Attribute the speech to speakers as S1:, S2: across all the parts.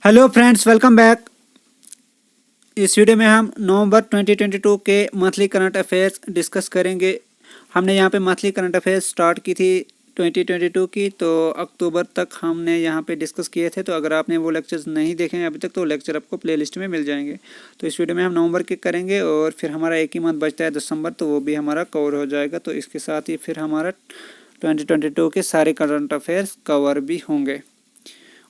S1: Hello friends, welcome back. इस video में हम नवंबर 2022 के मंथली करंट अफेयर्स डिस्कस करेंगे। हमने यहाँ पे मंथली करंट अफेयर्स स्टार्ट की थी 2022 की, तो अक्टूबर तक हमने यहाँ पे डिस्कस किए थे। तो अगर आपने वो लेक्चर्स नहीं देखे हैं अभी तक तो लेक्चर आपको प्लेलिस्ट में मिल जाएंगे। तो इस वीडियो में हम नवंबर के करेंगे और फिर हमारा एक ही मंथ बचता है दिसंबर, तो वो भी हमारा कवर हो जाएगा। तो इसके साथ ही फिर हमारा 2022 के सारे करंट अफेयर्स कवर भी होंगे।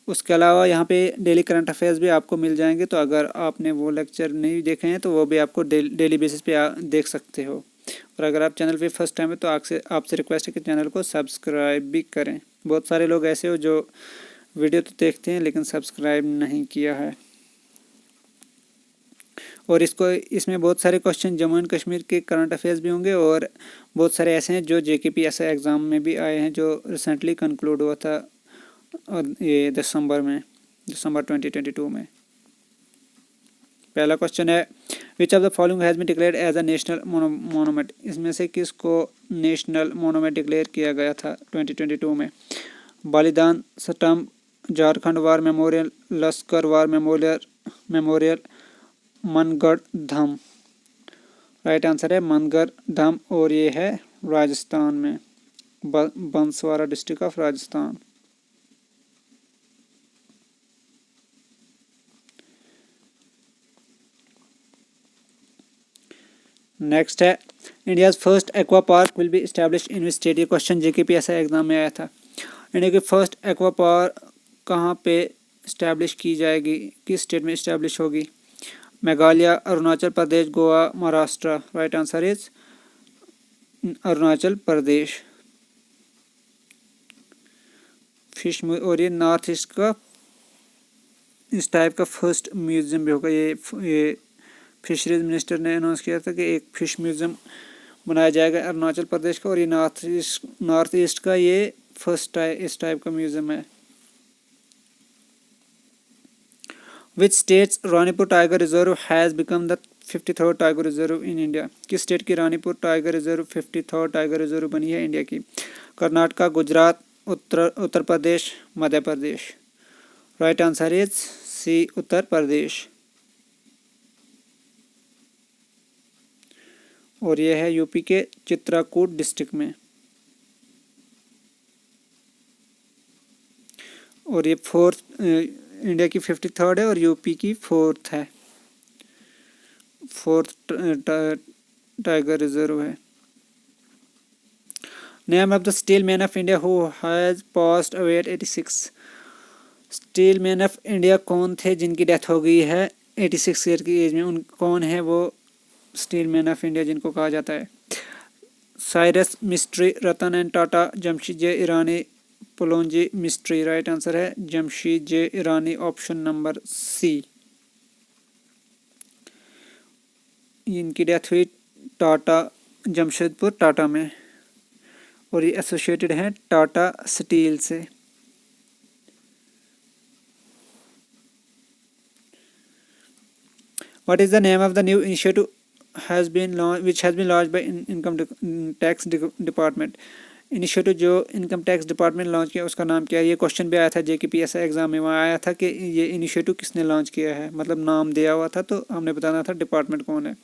S1: उसके अलावा यहाँ पे डेली करंट अफेयर्स भी आपको मिल जाएंगे। तो अगर आपने वो लेक्चर नहीं देखे हैं तो वो भी आपको डेली बेसिस पे देख सकते हो। और अगर आप चैनल पे फर्स्ट टाइम है तो आपसे रिक्वेस्ट है कि चैनल को सब्सक्राइब भी करें। बहुत सारे लोग ऐसे हो जो वीडियो तो देखते हैं लेकिन सब्सक्राइब नहीं किया है। और इसमें बहुत सारे क्वेश्चन जम्मू एंड कश्मीर के करंट अफेयर्स भी होंगे और बहुत सारे ऐसे हैं जो JKPSI एग्ज़ाम में भी आए हैं, जो रिसेंटली कंक्लूड हुआ था और ये दिसंबर 2022 में। पहला क्वेश्चन है, which of the following has been declared as a national monument. इसमें से किसको नेशनल मोनूमेंट डिक्लेयर किया गया था 2022 में? बलिदान स्तंभ, झारखंड वार मेमोरियल, लश्कर वार मेमोरियल, मनगढ़ धाम। राइट आंसर है मनगढ़ धाम और ये है राजस्थान में, Banswara district of Rajasthan. Next है, India's first aqua park will be establish in which state. ये क्वेश्चन JKPSI एग्जाम में आया था। इंडिया की फर्स्ट एक्वा पार्क कहाँ पे इस्टेब्लिश की जाएगी, किस स्टेट में इस्टेब्लिश होगी? Meghalaya, Arunachal Pradesh, Goa, Maharashtra. Right answer is Arunachal Pradesh. Fish और ये नॉर्थ ईस्ट का इस टाइप का फर्स्ट म्यूजियम भी होगा। ये फिशरीज मिनिस्टर ने अनाउंस किया था कि एक फिश म्यूजियम बनाया जाएगा अरुणाचल प्रदेश का, और ये नॉर्थ ईस्ट का ये फर्स्ट इस टाइप का म्यूजियम है। Which states Ranipur tiger reserve has become the 53rd tiger reserve in India. किस स्टेट की Ranipur tiger reserve 53rd tiger reserve बनी है इंडिया की? Karnataka, Gujarat, Uttar Pradesh, Madhya Pradesh. Right answer is सी, उत्तर प्रदेश। और यह है यूपी के चित्रकूट डिस्ट्रिक्ट में। और ये फोर्थ इंडिया की 53rd है और यूपी की फोर्थ टाइगर रिजर्व है। Name of the steel man of India who has passed away at 86। Steel man of India कौन थे जिनकी डेथ हो गई है 86 ईयर की एज में? उन कौन है वो स्टील मैन ऑफ इंडिया जिनको कहा जाता है? Cyrus Mistry, Ratan and Tata, Jamshedji Irani, Pallonji Mistry. Right answer है Jamshedji Irani, option number C. इनकी डेथ हुई टाटा, जमशेदपुर टाटा में, और ये एसोसिएटेड हैं टाटा स्टील से। What is the name of the new initiative which has been launched by income tax department? Initiative जो इनकम टैक्स डिपार्टमेंट लॉन्च किया उसका नाम क्या है? ये क्वेश्चन भी आया था JKPSI एग्जाम में। वहाँ आया था कि ये इनिशिएटिव किसने लॉन्च किया है, मतलब नाम दिया हुआ था तो हमने बताना था डिपार्टमेंट कौन है।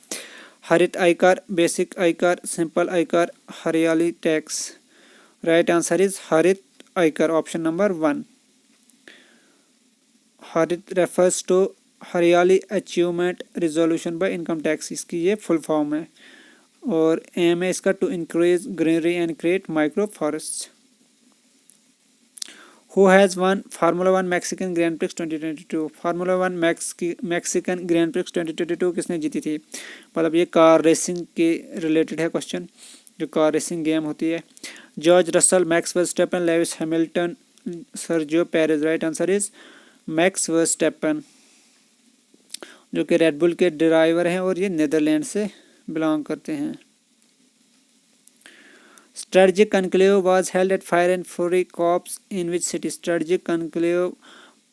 S1: हरित आयकर, बेसिक आयकर, सिंपल आयकर, हरियाली टैक्स। राइट आंसर इज हरित आयकर, option number 1। Harit refers to Hariyali achievement resolution by income tax, इसकी ये फुल फॉर्म है। और एम है इसका to increase greenery and create micro forest. Who has won formula 1 Mexican grand prix 2022। Formula 1 Mexican grand prix 2022 किसने जीती थी? मतलब ये कार रेसिंग के रिलेटेड है क्वेश्चन, जो कार रेसिंग गेम होती है। George Russell, Max Verstappen, Lewis Hamilton, Sergio Perez. Right answer is max Verstappen, जो कि रेडबुल के ड्राइवर हैं और ये नीदरलैंड से बिलोंग करते हैं। Strategic conclave was held at fire and fury corps in which city. Strategic conclave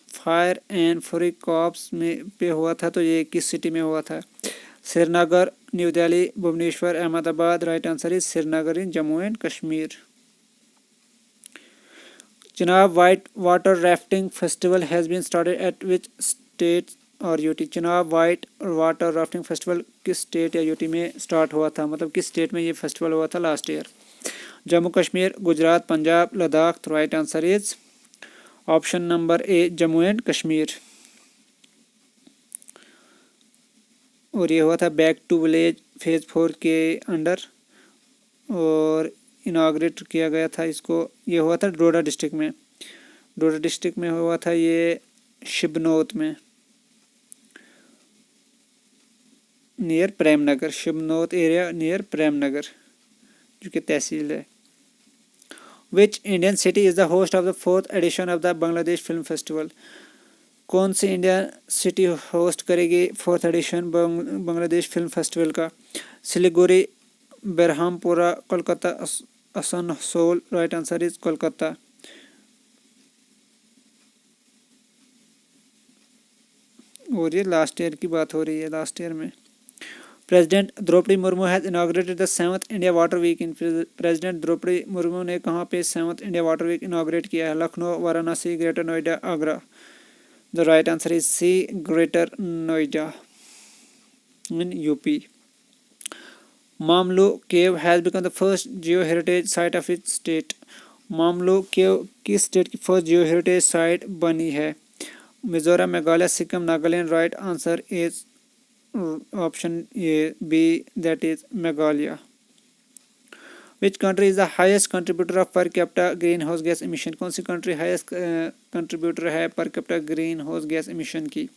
S1: fire and fury corps में पे हुआ था, तो ये किस सिटी में हुआ था? Srinagar, New Delhi, Bhubaneswar, Ahmedabad. Right answer is Srinagar in Jammu and Kashmir. Chenab White Water Rafting Festival has been started at which state और यूटी? चुनाव वाइट वाटर राफ्टिंग फेस्टिवल किस स्टेट या यूटी में स्टार्ट हुआ था, मतलब किस स्टेट में ये फेस्टिवल हुआ था लास्ट ईयर? जम्मू कश्मीर, गुजरात, पंजाब, लद्दाख। तो right answer is option number A, Jammu and Kashmir. और ये हुआ था बैक टू विलेज फेज 4 के अंडर और इनाग्रेट किया गया था इसको। ये हुआ था डोडा डिस्ट्रिक्ट में, डोडा डिस्ट्रिक्ट में हुआ था ये, शिबनौत में, near Premnagar, Shibnaut area near Premnagar जो कि तहसील है। Which Indian city is the host of the 4th edition of the Bangladesh film festival? कौन सी इंडियन सिटी होस्ट करेगी 4th addition Bangladesh film festival का? Siliguri, Berhampura, Kolkata, Asansol. Right answer is Kolkata. और ये लास्ट ईयर की बात हो रही है, लास्ट ईयर में। President Droupadi Murmu has inaugurated the 7th India water week in. President Droupadi Murmu ने कहाँ पे 7th India water week inaugurate किया है? Lucknow, Varanasi, greater Noida, Agra. The right answer is C, greater Noida in UP. Mawmluh cave has become the first geo heritage site of its state. Mawmluh cave किस state की first geo heritage site बनी है? Mizoram, Meghalaya, Sikkim, Nagaland. Right answer is option A B, that is Meghalaya. Which country is the highest contributor of per capita green house gas emission? कौन सी country highest contributor है पर capita green house gas emission की?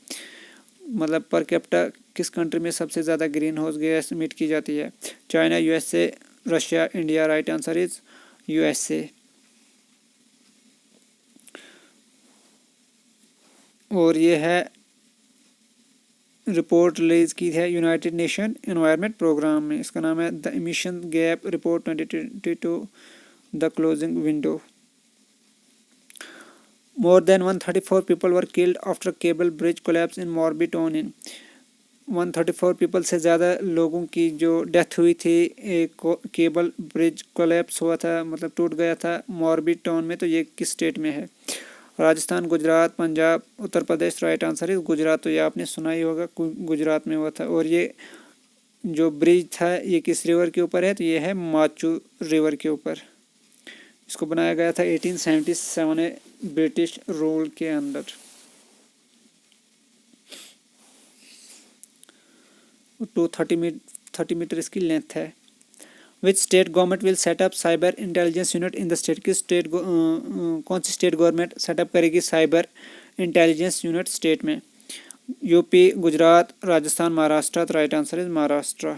S1: मतलब per capita किस country में सबसे ज़्यादा ग्रीन हाउस गैस एमिट की जाती है? China, USA, Russia, India. Right answer is USA. और ये है रिपोर्ट रिलीज की है यूनाइटेड नेशन एनवायरनमेंट प्रोग्राम में। इसका नाम है the emission gap report 2022, the closing window. More than 134 people were killed after cable bridge collapse in Morbi town in। 134 people से ज़्यादा लोगों की जो डेथ हुई थी, एक केबल ब्रिज कोलैप्स हुआ था, मतलब टूट गया था मॉर्बी टाउन में। तो ये किस स्टेट में है? राजस्थान, गुजरात, पंजाब, उत्तर प्रदेश। राइट आंसर है गुजरात। तो ये आपने सुना ही होगा, गुजरात में हुआ था। और ये जो ब्रिज था ये किस रिवर के ऊपर है? तो ये है माचू रिवर के ऊपर। इसको बनाया गया था 1877 ब्रिटिश रूल के अंदर। 230 मीटर इसकी लेंथ है। Which state government will set up cyber intelligence unit in the state? किस स्टेट कौन सी स्टेट गवर्नमेंट सेटअप करेगी साइबर इंटेलिजेंस यूनिट स्टेट में? यूपी, गुजरात, राजस्थान, महाराष्ट्र। तो right answer is Maharashtra.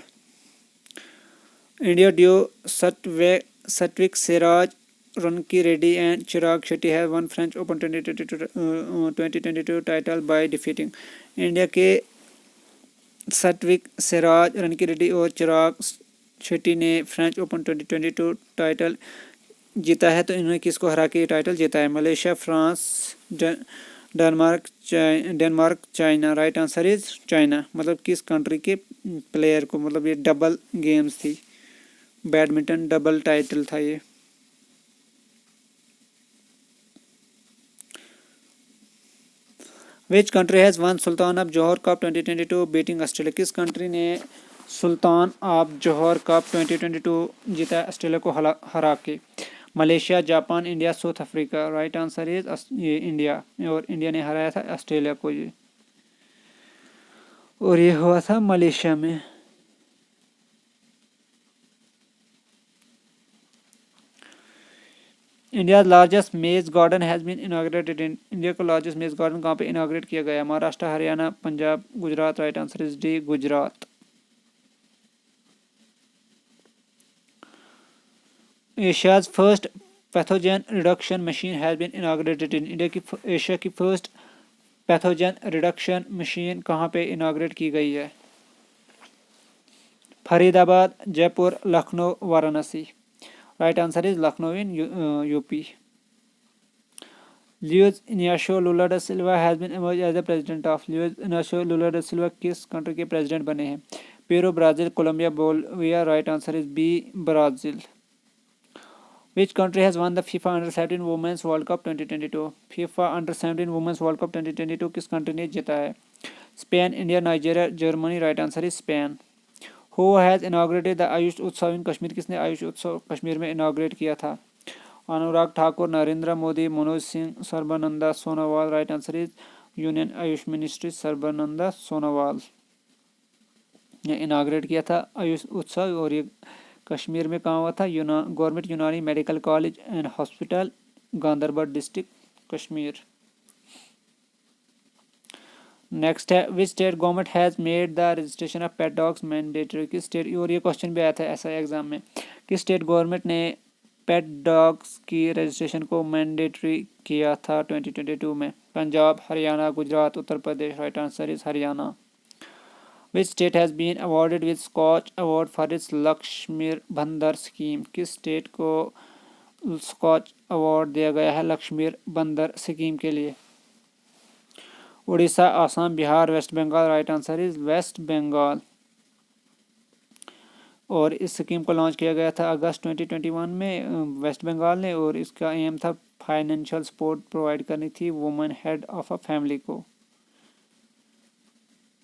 S1: India due Satwik Siraj, Ranki Reddy and Chirag Shetty have won French Open 2022 title by defeating। India के सत्विक सिराज, रनकी रेड्डी और चिराग शेट्टी ने French open 2022 title जीता है। तो इन्होंने किसको हरा के टाइटल जीता है? Malaysia, France, Denmark, China. Right answer is China. मतलब किस कंट्री के प्लेयर को, मतलब ये डबल गेम्स थी, बैडमिंटन डबल टाइटल था ये। Which country has won Sultan of Johor cup 2022 beating Australia? किस कंट्री ने सुल्तान ऑफ जौहर कप 2022 जीता ऑस्ट्रेलिया को हरा के? Malaysia, Japan, India, south Africa. Right answer is ये इंडिया। और इंडिया ने हराया था ऑस्ट्रेलिया को ये, और ये हुआ था मलेशिया में। India largest maize garden has been inaugurated in. India का लार्जेस्ट मेज गार्डन कहाँ पे इनाग्रेट किया गया? Maharashtra, Haryana, Punjab, Gujarat. Right answer is D, Gujarat. Asia's first pathogen reduction machine has been inaugurated in. India की एशिया की फर्स्ट पैथोजन रिडक्शन मशीन कहाँ पे inaugurate की गई है? Faridabad, Jaipur, Lucknow, Varanasi. Right answer is Lucknow in UP. Luiz Inácio Lula da Silva has been emerged as the president of। Luiz Inácio Lula da Silva किस country के president बने हैं? Peru, Brazil, Colombia, Bolivia. Right answer is B, Brazil. Which country has won the FIFA under 17 women's world cup 2022? FIFA under 17 women's world cup 2022 किस country ने जीता है? Spain, India, Nigeria, Germany. Right answer is Spain. Who has inaugurated the Ayush Utsav in Kashmir? किसने आयुष उत्सव कश्मीर में inaugurate किया था? Anurag Thakur, Narendra Modi, Manoj Singh, Sarbananda Sonowal. Right answer is union AYUSH ministry Sarbananda Sonowal ने इनाग्रेट किया था आयुष उत्सव। और ये कश्मीर में कहाँ हुआ था? Government Unani medical college and hospital, Ganderbal district, Kashmir. Next है which state government has made the registration of pet dogs mandatory? किस स्टेट, और ये क्वेश्चन भी आया था ऐसा एग्जाम में, किस स्टेट गवर्नमेंट ने पेट डॉग्स की रजिस्ट्रेशन को मैंडेटरी किया था 2022 में? Punjab, Haryana, Gujarat, Uttar Pradesh. Right answer is Haryana. Which state has been awarded with Skoch award for its Lakshmir Bhandar scheme? किस स्टेट को स्कॉच अवार्ड दिया गया है लक्ष्मीर बंदर स्कीम के लिए? Orissa, Assam, Bihar, West Bengal. Right answer is West Bengal. और इस स्कीम को लॉन्च किया गया था अगस्त 2021 में वेस्ट बंगाल ने, और इसका एम था फाइनेंशियल सपोर्ट प्रोवाइड करनी थी women head of a family को।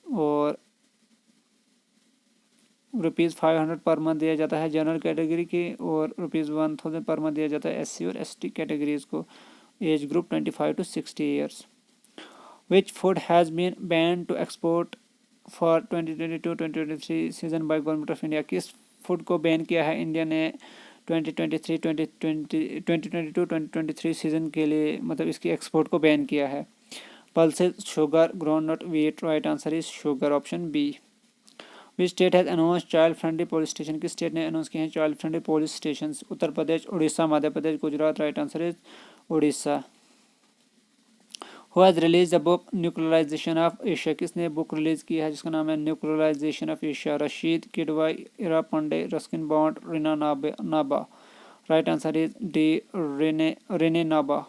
S1: और ₹500 पर मंथ दिया जाता है जनरल कैटेगरी के, और ₹1000 पर मंथ दिया जाता है SC और ST कैटेगरीज को। Age group 25 to 60 years. Which food has been banned to export for 2022-2023 season by Government of India? किस फूड को बैन किया है इंडिया ने 2022-2023 सीजन के लिए, मतलब इसकी एक्सपोर्ट को बैन किया है? Pulses, sugar, groundnut, wheat. Right answer is sugar, option B. Which state has announce child friendly police station? किस स्टेट ने अनाउंस किए हैं child friendly police station? Uttar Pradesh, Orissa, Madhya Pradesh, Gujarat. Right answer is Orissa. Who has released the book nuclearization of Asia? किसने book release की है जिसका नाम है nuclearization of Asia? Rashid Kidwai, Ira Pande, Ruskin Bond, Rena Naba. Right answer is D, Rene Naba.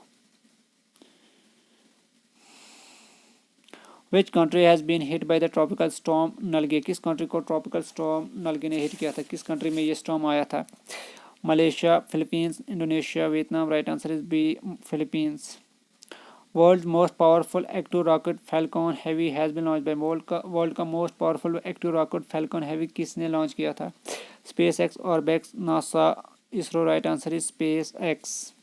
S1: Which country has been hit by the tropical storm Nalgae? किस country को tropical storm नलगे ने hit किया था? किस कंट्री में ये स्टॉर्म आया था? Malaysia, Philippines, Indonesia, Vietnam. Right answer is B, Philippines. World most powerful active rocket Falcon Heavy has been launch by? World का most powerful active rocket Falcon Heavy किसने लॉन्च किया था? SpaceX, orbit, NASA, ISRO. Right answer is SpaceX.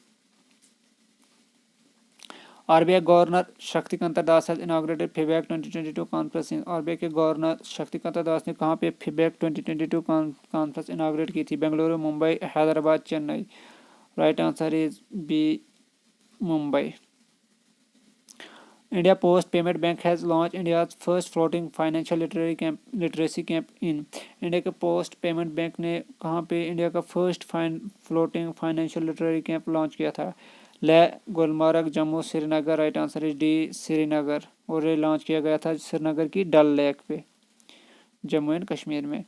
S1: RBI governor Shaktikanta Das has inaugurated feedback 2022 conference. RBI के governor Shaktikanta Das ने कहाँ पे feedback 2022 conference inaugurate की थी? Bengaluru, Mumbai, Hyderabad, Chennai. Right answer is B, Mumbai. India Post Payment Bank has launched India's first floating financial literacy camp in। India के post payment bank ने कहाँ पे इंडिया का first floating financial literary camp launch किया था? Leh, Gulmarg, Jammu, Srinagar. Right answer is D, Srinagar. और ये launch किया गया था श्रीनगर की डल लेक पे, जम्मू एंड कश्मीर में।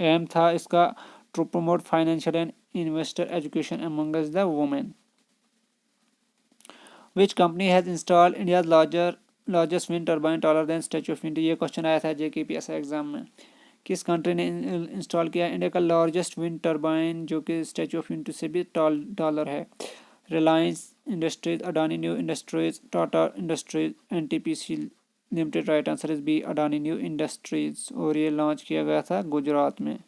S1: एम था इसका to promote financial and investor education amongst the women. Which company has installed India's largest wind turbine taller than Statue of Unity? ये क्वेश्चन आया था JKPSC एग्जाम में। किस कंट्री ने इंस्टॉल किया इंडिया का लार्जेस्ट विंड टर्बाइन जो कि स्टैचू ऑफ यूनिटी से भी टॉलर है? Reliance industries, Adani new industries, Tata industries, NTPC limited. Right answer is B, Adani new industries. और ये लॉन्च किया गया था गुजरात में।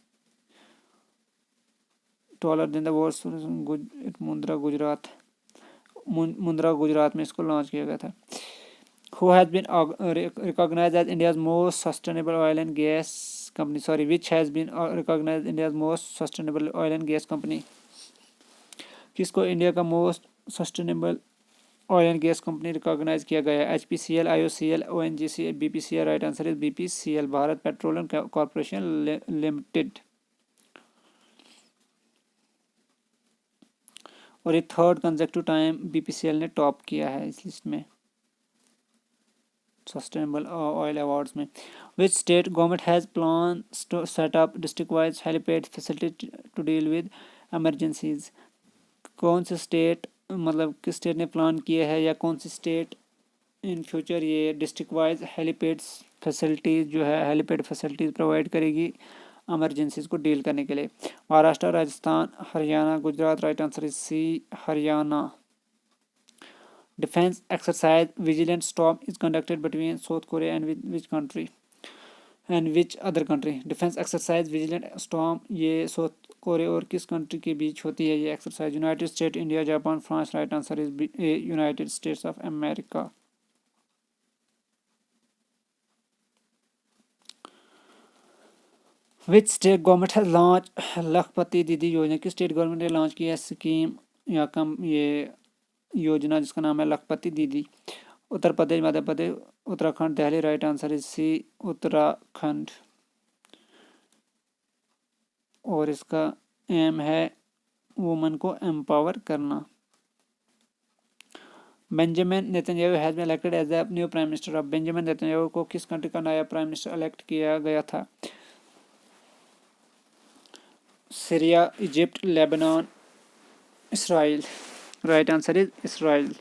S1: Taller than the world Mundra, Gujarat, Mundra Gujarat में इसको लॉन्च किया गया था। Who has been recognized as India's most sustainable oil and gas company? Sorry, which has been recognized India's most sustainable oil and gas company? किसको इंडिया का most sustainable oil and gas company recognise किया गया है? HPCL, IOCL, ONGC, BPCL। Right answer is BPCL, Bharat petroleum corporation limited. और ये third consecutive time BPCL ने top किया है इस लिस्ट में सस्टेनेबल ऑयल अवार्ड्स में। Which state government has plan to set up district wise helipad facility to deal with emergencies? कौन से स्टेट, मतलब किस स्टेट ने प्लान किया है, या कौन सी स्टेट इन फ्यूचर ये डिस्ट्रिक्ट वाइज हेलीपैड फैसिलिटीज़ जो है हेलीपैड फैसिलिटीज़ प्रोवाइड करेगी इमरजेंसीज को डील करने के लिए। Maharashtra, Rajasthan, Haryana, Gujarat. Right answer is C, Haryana. Defence exercise vigilant storm is conducted between South Korea and which country and which other country. Defence exercise vigilant storm ये South Korea और किस country के बीच होती है ये exercise? United State, India, Japan, France. Right answer is United States of America. Which state government has launch Lakhpati Didi योजना? किस स्टेट गवर्नमेंट ने लॉन्च किया स्कीम या कम ये योजना जिसका नाम है Lakhpati Didi? Uttar Pradesh, Madhya Pradesh, Uttarakhand, Delhi. Right answer is C, Uttarakhand. और इसका एम है वुमन को एम्पावर करना। Benjamin Netanyahu has been elected as the new prime minister of. Benjamin Netanyahu को किस कंट्री का नया प्राइम मिनिस्टर इलेक्ट किया गया था? Syria, Egypt, Lebanon, Israel. Right answer is Israel.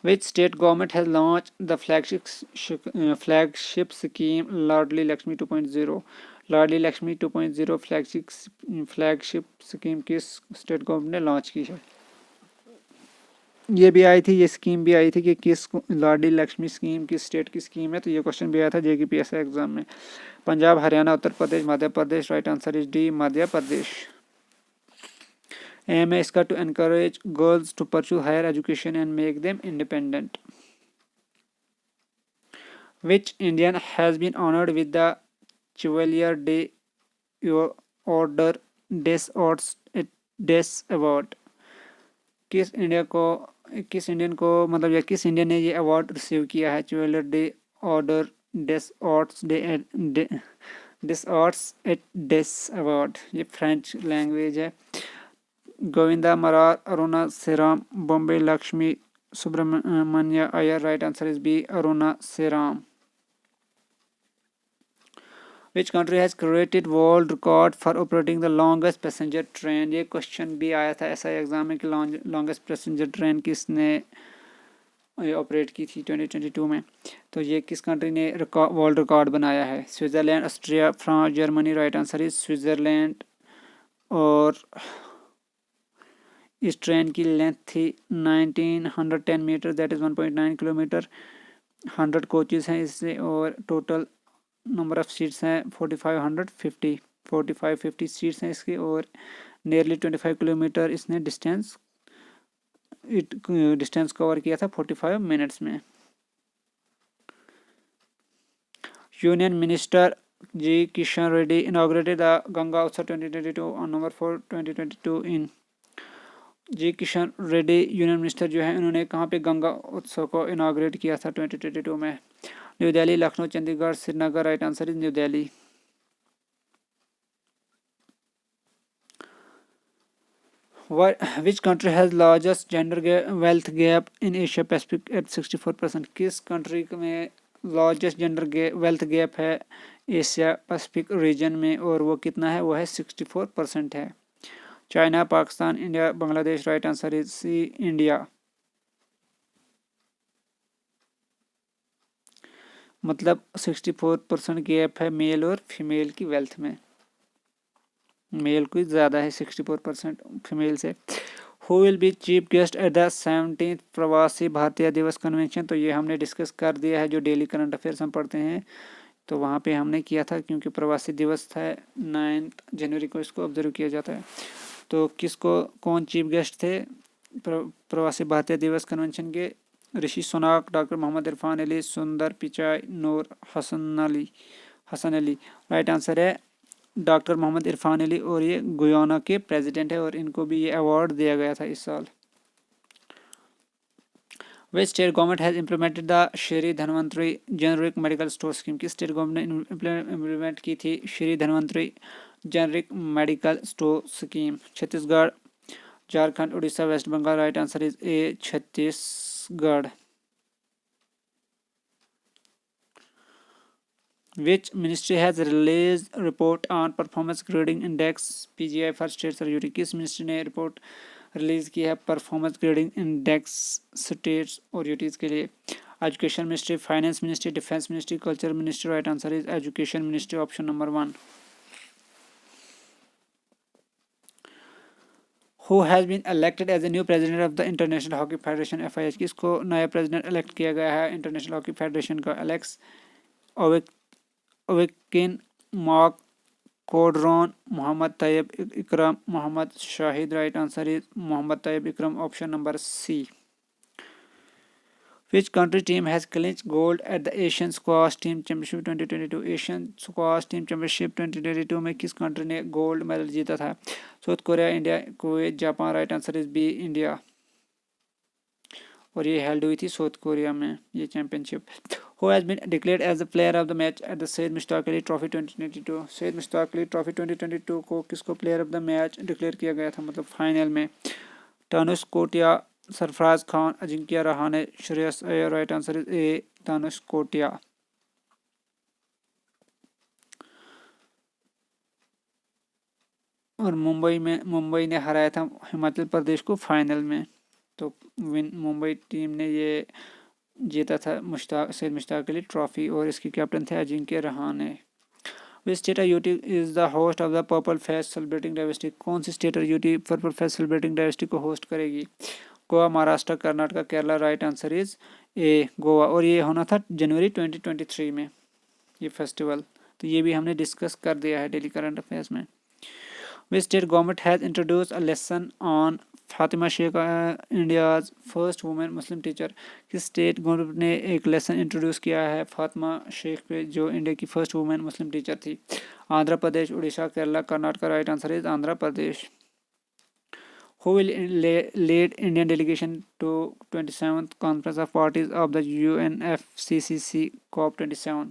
S1: Which state government has launched the flagship scheme Ladli Lakshmi 2.0? Ladli Lakshmi 2.0 flagship scheme किस state government ने लॉन्च की है? ये भी आई थी, ये स्कीम भी आई थी कि किस लाडली लक्ष्मी स्कीम किस स्टेट की स्कीम है, तो ये क्वेश्चन भी आया था JKPSC एग्जाम में। Punjab, Haryana, Uttar Pradesh, Madhya Pradesh. Right answer is D, Madhya Pradesh. Aim है इसका to encourage girls to pursue higher education and make them independent. Which Indian has been honoured with the Chevalier de order des award? किस Indian को मतलब या किस Indian ने ये अवार्ड रिसीव किया है? Chevalier de order des et des award, ये फ्रेंच लैंग्वेज है। Govinda Marar, Aruna Sairam, Bombay Lakshmi Subramanya Iyer. Right answer is B, Aruna Sairam. Which country has created world record for operating the longest passenger train? ये क्वेश्चन भी आया था ऐसा एग्जाम में कि longest passenger train किसने ऑपरेट की थी 2022 में, तो ये किस कंट्री ने वर्ल्ड रिकॉर्ड बनाया है? Switzerland, Austria, France, Germany. Right answer is Switzerland. और इस ट्रेन की लेंथ थी 1910 metre, that is 1.9 kilometre. 100 coaches हैं इससे और टोटल नंबर ऑफ सीट्स हैं 4550 सीट्स हैं इसकी, और नियरली 25 किलोमीटर इसने डिस्टेंस कवर किया था 45 मिनट्स में। Union minister G Kishan Reddy inaugurated the Ganga Utsav 2022 on November 4, 2022 in. G Kishan Reddy union minister जो है उन्होंने कहाँ पे गंगा उत्सव को इनॉग्रेट किया था 2022 में? New Delhi, Lucknow, Chandigarh, Srinagar. Right answer is New Delhi. Which country has largest gender wealth gap in Asia Pacific at 64%? किस कंट्री में लार्जेस्ट जेंडर वेल्थ गैप है एशिया पैसिफिक रीजन में, और वो कितना है? वो है 64% है। China, Pakistan, India, Bangladesh. Right answer is C, India. मतलब 64% गैप है मेल और फीमेल की वेल्थ में, मेल को ज़्यादा है 64% फीमेल से। Who will B chief guest at the 17th प्रवासी भारतीय दिवस कन्वेंशन? तो ये हमने डिस्कस कर दिया है, जो डेली करंट अफेयर्स हम पढ़ते हैं तो वहाँ पे हमने किया था, क्योंकि प्रवासी दिवस था 9 जनवरी को इसको ऑब्जर्व किया जाता है। तो कौन चीफ गेस्ट थे प्रवासी भारतीय दिवस कन्वेंशन के? ऋषि सुनाक, डॉक्टर मोहम्मद इरफान अली, सुंदर पिचाई, नूर हसन अली। राइट आंसर है डॉक्टर मोहम्मद इरफान अली, और ये गुयाना के प्रेसिडेंट है और इनको भी ये अवार्ड दिया गया था इस साल। Which state government has implemented the Shri Dhanvantari generic medical store scheme? किस स्टेट गवर्नमेंट ने इम्प्लीमेंट की थी Shri Dhanvantari generic medical store scheme? Chhattisgarh, Jharkhand, Orissa, West Bengal. Right answer is A, Chhattisgarh. Which ministry has released report on performance grading index PGI for states और UT? किस ministry ने report release की है performance grading index states और UTs के लिए? Education ministry, finance ministry, defence ministry, culture ministry. Right answer is education ministry, option number 1। Who has been elected as the new president of the International Hockey Federation FIH? किसको नया president elect किया गया है International Hockey Federation का? Alex Ovechkin, Marc Coudron, Mohammad Tayyab Ikram, Mohammad Shahid. Right answer is Mohammad Tayyab Ikram, option number C. Which country team has clinched gold at the Asian Squash Team Championship 2022? Asian squash team championship 2022 में किस country ने gold medal जीता था? South Korea, India, Kuwait, Japan. Right answer is B, India. और ये held हुई थी South Korea में ये championship. Who has been declared as the player of the match at the Syed Mushtaq Ali trophy 2022? Syed Mushtaq Ali trophy 2022 को किसको player of the match declare किया गया था, मतलब फाइनल में? Tanush Kotian, Sarfaraz Khan, Ajinkya Rahane, Shreyas Iyer. Right answer is A, Tanush Kotian. और मुंबई ने हराया था हिमाचल प्रदेश को फाइनल में। तो मुंबई टीम ने ये जीता था सैयद मुश्ताक अली ट्रॉफी, और इसके कैप्टन थे Ajinkya Rahane. Which state UT is the host of the purple fest celebrating diversity? कौन सी state UT purple fest celebrating diversity को होस्ट करेगी? Goa, Maharashtra, Karnataka, Kerala. Right answer is A, Goa. और ये होना था जनवरी 2023 में ये फेस्टिवल। तो ये भी हमने डिस्कस कर दिया है डेली करंट अफेयर्स में। Which state government has introduced a lesson on Fatima Shaikh, India's first women Muslim teacher? किस स्टेट गवर्नमेंट ने एक लेसन इंट्रोड्यूस किया है फातिमा शेख पे, जो इंडिया की फर्स्ट वुमेन मुस्लिम टीचर थी? Andhra Pradesh, Orissa, Kerala, Karnataka. Right answer is Andhra Pradesh. Who will lead Indian delegation to 27th Conference of Parties of the UNFCCC COP27?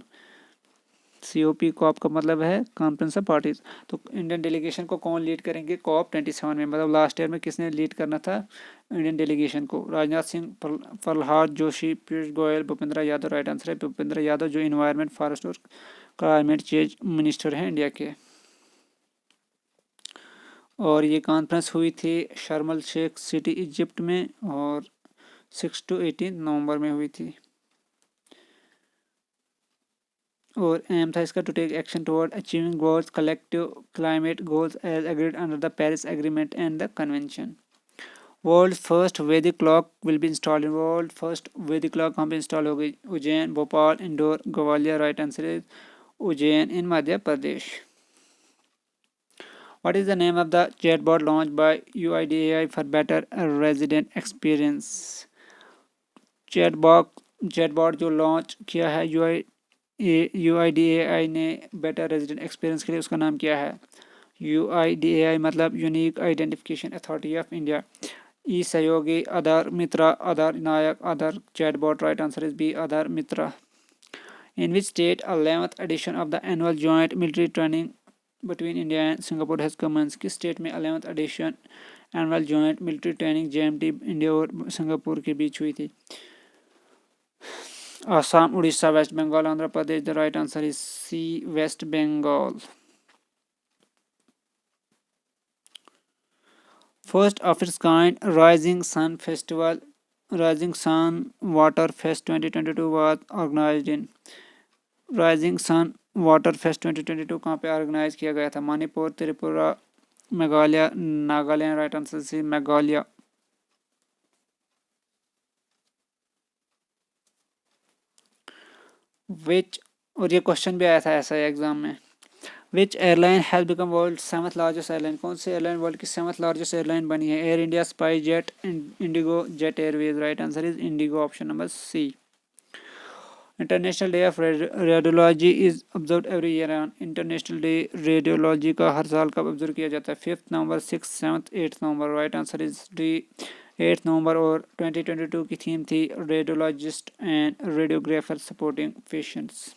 S1: COP COP का मतलब है कॉन्फ्रेंस ऑफ पार्टीज। तो इंडियन डेलीगेशन को कौन लीड करेंगे COP27 में? मतलब लास्ट ईयर में किसने लीड करना था इंडियन डेलीगेशन को? राजनाथ सिंह, प्रहलाद जोशी, पीयूष गोयल, भूपेंद्र यादव। राइट आंसर है भूपेंद्र यादव, जो इन्वायरमेंट, फॉरेस्ट और क्लाइमेट चेंज मिनिस्टर हैं इंडिया के। और ये कॉन्फ्रेंस हुई थी शर्म अल शेख सिटी इजिप्ट में, और 6 to 18 नवंबर में हुई थी। और एम था इसका to take action toward achieving goals collective climate goals as agreed under the Paris agreement and the convention. World first Vedic clock will be installed in, world first Vedic clock कहाँ पे install हो गई? Ujjain, Bhopal, Indore, Gwalior. Right answer is Ujjain in Madhya Pradesh. What is the name of the chatbot launched by UIDAI for better resident experience? Chatbot जो launch किया है UIDAI ने better resident experience के लिए, उसका नाम क्या है? UIDAI मतलब unique identification authority of India. E Sahyogi, Aadhaar Mitra, Aadhaar Nayak, Aadhaar chatbot. Right answer is B, Aadhaar Mitra. In which state 11th edition of the annual joint military training between India and Singapore has commenced? किस state में 11th edition annual joint military training JMT India और Singapore के बीच हुई थी? Assam, Orissa, West Bengal, Andhra Pradesh. The right answer is C, West Bengal. First of its kind rising sun festival, rising sun water fest 2022 was organized in. Rising sun water fest 2022 कहाँ पे organize किया गया था? Manipur, Tripura, Meghalaya, Nagaland. Right answer C, Meghalaya. Which, और ये क्वेश्चन भी आया था ऐसा एग्जाम में, which airline has become world 7th largest airline? कौन सी एयरलाइन वर्ल्ड की 7th लार्जेस्ट एयरलाइन बनी है? Air India, SpiceJet, IndiGo, Jet Airways. Right answer is IndiGo, option number C. International day of radiology is observe every year on. International day radiology का हर साल कब observe किया जाता है? 5th नवंबर, 6th, 7th, 8th नवंबर। Right answer is D, 8th नवंबर। और 2022 की थीम थी radiologist and radiographer supporting patients.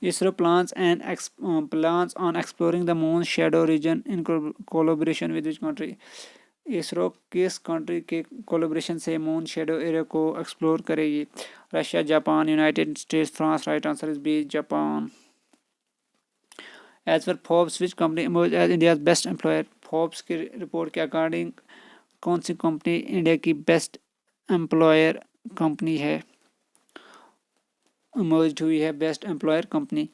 S1: ISRO plans on exploring the moon's shadow region in collaboration with which country? ISRO किस कंट्री के कोलैबोरेशन से moon shadow area को explore करेगी? Russia, Japan, United States, France. Right answer is B, Japan. As per Forbes which company emerge as India best employer? Forbes की report के according कौन सी company India की best employer company है, merge हुई है best employer company.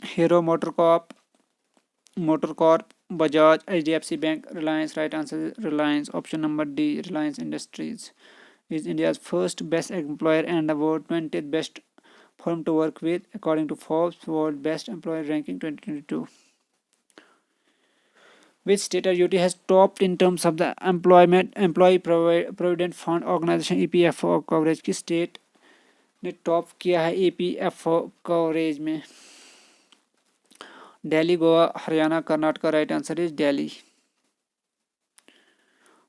S1: Hero MotoCorp, Bajaj, HDFC bank, Reliance. Right answer Reliance, option number D, Reliance Industries is India's first best employer and award 20th best firm to work with according to Forbes World Best Employer Ranking 2022. Which state or UT has topped in terms of the employee provident fund organization EPFO coverage? किस state ने top किया है EPFO coverage में? Delhi, Goa, Haryana, Karnataka. Right answer is Delhi.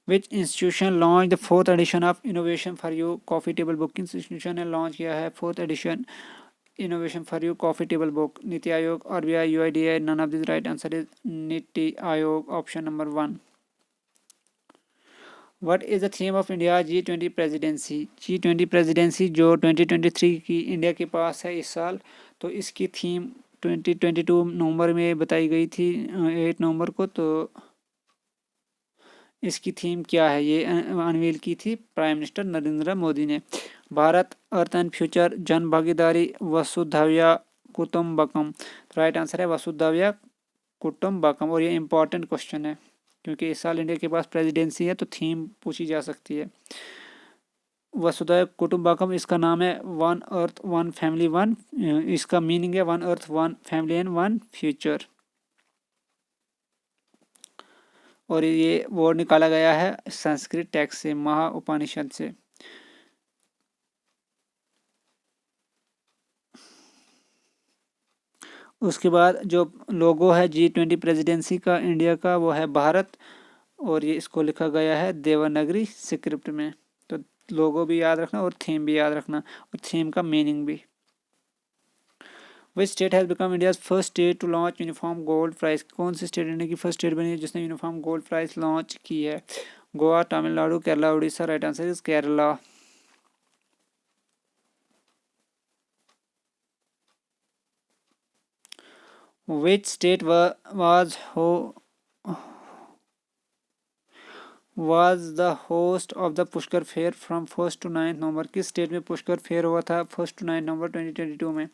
S1: Which institution launched the 4th edition of Innovation for You Coffee Table Book? किस institution ने launch किया है 4th edition Innovation for You Coffee Table Book? NITI Aayog, RBI, UIDAI, none of these. Right answer is NITI Aayog, option number 1. What is the theme of India G20 presidency? G20 presidency जो 2023 की India के पास है इस साल, तो इसकी थीम 2022 नवंबर में बताई गई थी 8 नवंबर को। तो इसकी थीम क्या है, ये अनवील की थी प्राइम मिनिस्टर नरेंद्र मोदी ने। भारत, अर्थ एंड फ्यूचर, जन भागीदारी, वसुधैव कुटुंबकम। राइट आंसर है वसुधैव कुटुंबकम। और ये इंपॉर्टेंट क्वेश्चन है क्योंकि इस साल इंडिया के पास प्रेसिडेंसी है, तो थीम पूछी जा सकती है। वसुधैव कुटुंबकम इसका नाम है one earth one family one, इसका मीनिंग है one earth one family and one future. और ये वर्ड निकाला गया है संस्कृत टेक्स्ट से, महा उपनिषद से। उसके बाद जो लोगो है G20 प्रेसिडेंसी का इंडिया का, वो है भारत, और ये इसको लिखा गया है देवनागरी स्क्रिप्ट में। तो लोगो भी याद रखना और थीम भी याद रखना, और थीम का मीनिंग भी। Which state has become India's first state to launch uniform gold prize? कौन सी स्टेट इंडिया की फर्स्ट स्टेट बनी है जिसने यूनिफॉर्म गोल्ड प्राइज लॉन्च की है? Goa, Tamil Nadu, Kerala, Orissa. Right answer is Kerala. Which state was the host of the Pushkar fair from 1st to 9th नवंबर? किस state में पुष्कर फेयर हुआ था 1st to 9th नवंबर 2022 में?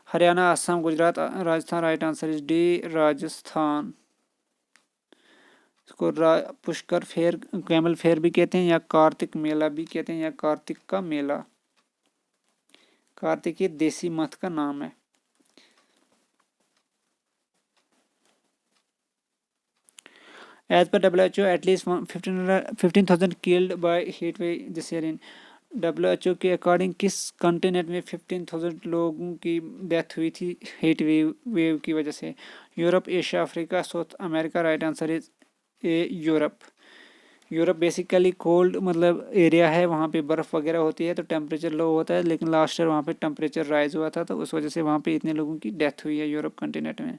S1: Haryana, Assam, Gujarat, Rajasthan. Right answer is D, Rajasthan. इसको पुष्कर फेयर, कैमल फेयर भी कहते हैं, या कार्तिक मेला भी कहते हैं, या कार्तिक का मेला। कार्तिक ये देसी मत का नाम है। As per WHO, at least 15,000 killed by heat wave this year in WHO के अकॉर्डिंग किस कॉन्टिनेंट में 15,000 लोगों की डेथ हुई थी हीट वेव की वजह से? Europe, Asia, Africa, south America. Right answer is A, Europe. Europe basically cold मतलब एरिया है, वहाँ पे बर्फ़ वगैरह होती है, तो टेम्परेचर लो होता है, लेकिन लास्ट ईयर वहाँ पे टेम्परेचर राइज हुआ था, तो उस वजह से वहाँ पे इतने लोगों की डेथ हुई है यूरोप कॉन्टिनेंट में।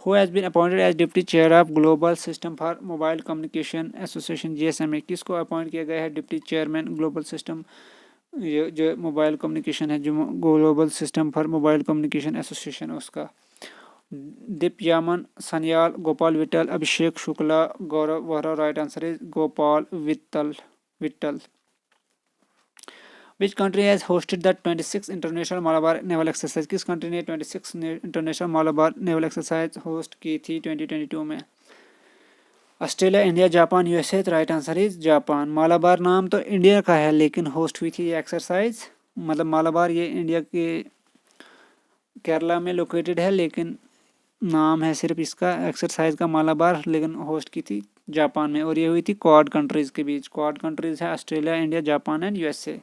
S1: Who has been appointed as Deputy Chair of Global System for Mobile Communication Association GSMA? किसको अपॉइंट किया गया है डिप्टी चेयरमैन ग्लोबल सिस्टम, जो मोबाइल कम्युनिकेशन है, जो global system for mobile communication association उसका? Deepyaman, Sanyal, Gopal Vittal, Abhishek Shukla, Gaurav Vohra. Right answer is Gopal Vittal. Which country has hosted the 26th International Malabar Naval Exercise? किस country ने 26 international Malabar naval exercise host की थी 2022 में? Australia, India, Japan, USA. Right answer is Japan. Malabar नाम तो India का है, लेकिन होस्ट हुई थी ये एक्सरसाइज, मतलब मालाबार ये इंडिया के केरला में लोकेटेड है, लेकिन नाम है सिर्फ इसका एक्सरसाइज का मालाबार, लेकिन होस्ट की थी जापान में। और ये हुई थी क्वाड कंट्रीज के बीच। क्वाड कंट्रीज है Australia, India, Japan and USA.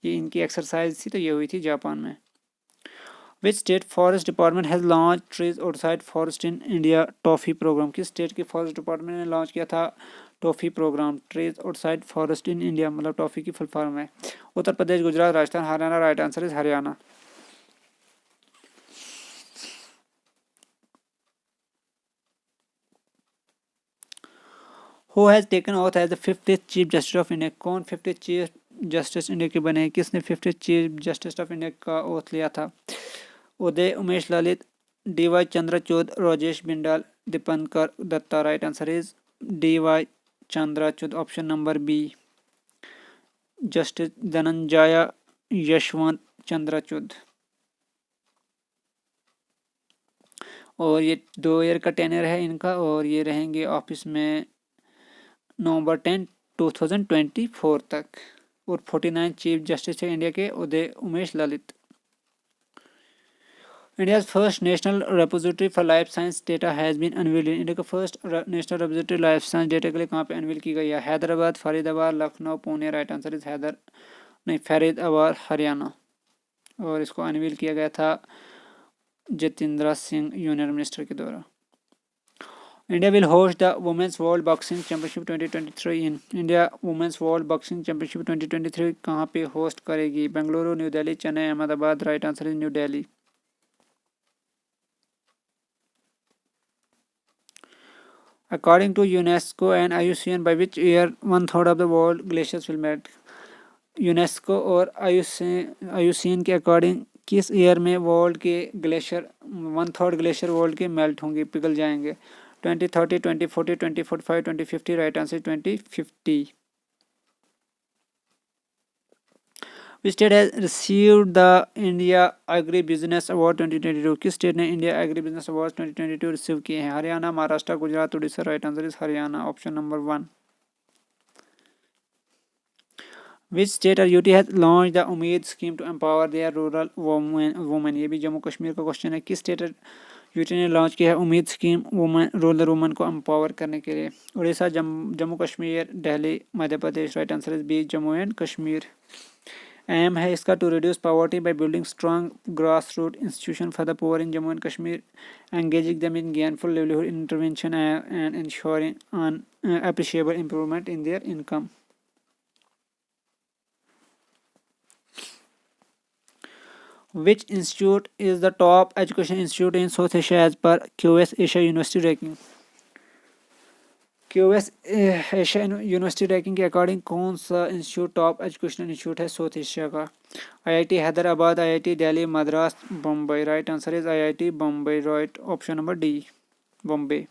S1: ये इनकी एक्सरसाइज थी, तो ये हुई थी जापान में। Which state forest department has launch trees outside forest in India TOFI program? किस स्टेट की फॉरेस्ट डिपार्टमेंट ने लॉन्च किया था TOFI program? Trees outside forest in India मतलब टॉफी की फुल फॉर्म है। Uttar Pradesh, Gujarat, Rajasthan, Haryana. Right answer is Haryana. Who has taken oath as the 50th chief justice of India? कौन 50th chief justice India के बने हैं? किसने 50th chief justice of India का oath लिया था? Uday, Umesh Lalit, DY Chandrachud, Rajesh Bindal, Dipankar Datta. Right answer is DY Chandrachud, option number B. Justice Dhananjaya Yeshwant Chandrachud. और ये 2 ईयर का टेन्योर है इनका, और ये रहेंगे ऑफिस में नवंबर 10, 2024 तक। और 49 चीफ जस्टिस है इंडिया के Uday Umesh Lalit. India's first national repository for life science data has been unveiled. India का first national repository life science data के लिए कहाँ पे अनवील की गई है? Hyderabad, Faridabad, Lucknow, Pune. Right answer is Faridabad, Haryana. और इसको अनवील किया गया था जितेंद्र सिंह यूनियन मिनिस्टर के द्वारा। India will host the women's world boxing championship 2023 in. India women's world boxing championship 2023 कहाँ पे होस्ट करेगी? Bengaluru, New Delhi, Chennai, Ahmedabad. Right answer is New Delhi. According to UNESCO and IUCN, by which year 1/3 of the world glaciers will melt? UNESCO और IUCN के according किस year में world के glacier 1/3 glacier world के melt होंगे, पिघल जाएंगे? 2030, 2040, 2045, 2050। Right answer 2050। Which state has received the India Agri Business Award 2022? किस स्टेट ने India agri business award 2022 receive किए हैं? Haryana, Maharashtra, Gujarat, Orissa. Right answer is Haryana, option number 1। Which state or UT has launched the उम्मीद scheme to empower their rural women? ये भी जम्मू कश्मीर का question है। किस स्टेट और यूटी ने लॉन्च किया है उम्मीद स्कीम रूरल वुमेन को एम्पावर करने के लिए? Orissa, Jammu Kashmir, Delhi, Madhya Pradesh. Right answer is B, Jammu and Kashmir. Aim है इसका to reduce poverty by building strong grass root institution for the poor in Jammu and Kashmir, engaging them in gainful livelihood intervention and ensuring an appreciable improvement in their income. Which institute is the top education institute in South Asia as per QS Asia University ranking? QS Asia University ranking के according कौन सा institute top educational institute है south Asia का? IIT Hyderabad, IIT Delhi, Madras, Bombay. Right answer is IIT Bombay. Right, option number D, Bombay.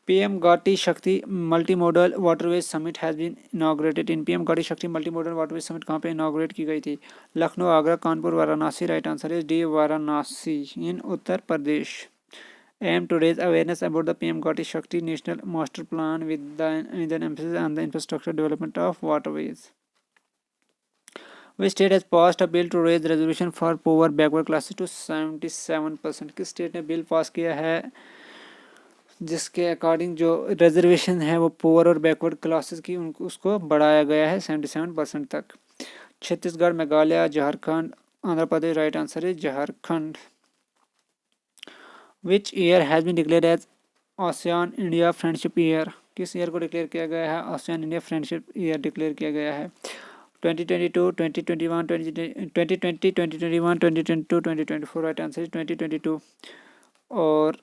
S1: PM Gati Shakti Multimodal Waterways Summit has been inaugurated in। PM Gati Shakti Multimodal Waterways Summit कहाँ पे inaugurate की गई थी? Lucknow, Agra, Kanpur, Varanasi. Right answer is D, Varanasi in Uttar Pradesh. Aim to raise awareness about the PM Gati Shakti National Master Plan with an emphasis on the infrastructure development of waterways. Which state has passed a bill to raise the reservation for poor backward classes to 77%? किस state ने bill pass किया है जिसके according जो reservation है वो poor और backward classes की उसको बढ़ाया गया है 77% तक? Chhattisgarh, Meghalaya, Jharkhand, Andhra Pradesh. Right answer is Jharkhand. Which year has been declared as ASEAN India friendship year? किस ईयर को डिक्लेयर किया गया है ASEAN India friendship year declare किया गया है? 2022, 2021, 2020, 2021, 2022, 2024। Right answer is 2022। और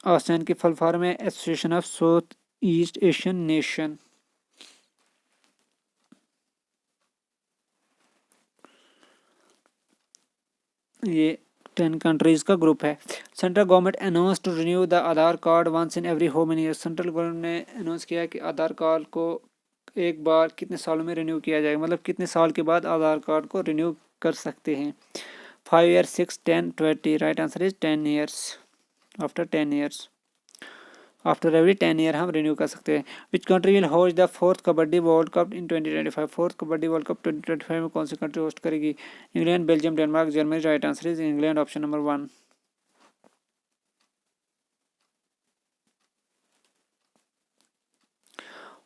S1: आसियान की फुल फॉर्म है association of south east Asian nation. ये 10 कंट्रीज का ग्रुप है। Central government announce to renew the Aadhaar card once in every how many years? Central government ने अनाउंस किया कि आधार कार्ड को एक बार कितने सालों में रिन्यू किया जाएगा, मतलब कितने साल के बाद आधार कार्ड को रिन्यू कर सकते हैं? 5 year, 6, 10, 20। Right answer is 10 years. After 10 years, after every 10 year हम रिन्यू कर सकते हैं। विच country will host the 4th kabaddi world cup in 2025? 4th kabaddi world cup 2025 में कौन सी कंट्री होस्ट करेगी? England, Belgium, Denmark, Germany. Right answer is England, option number 1।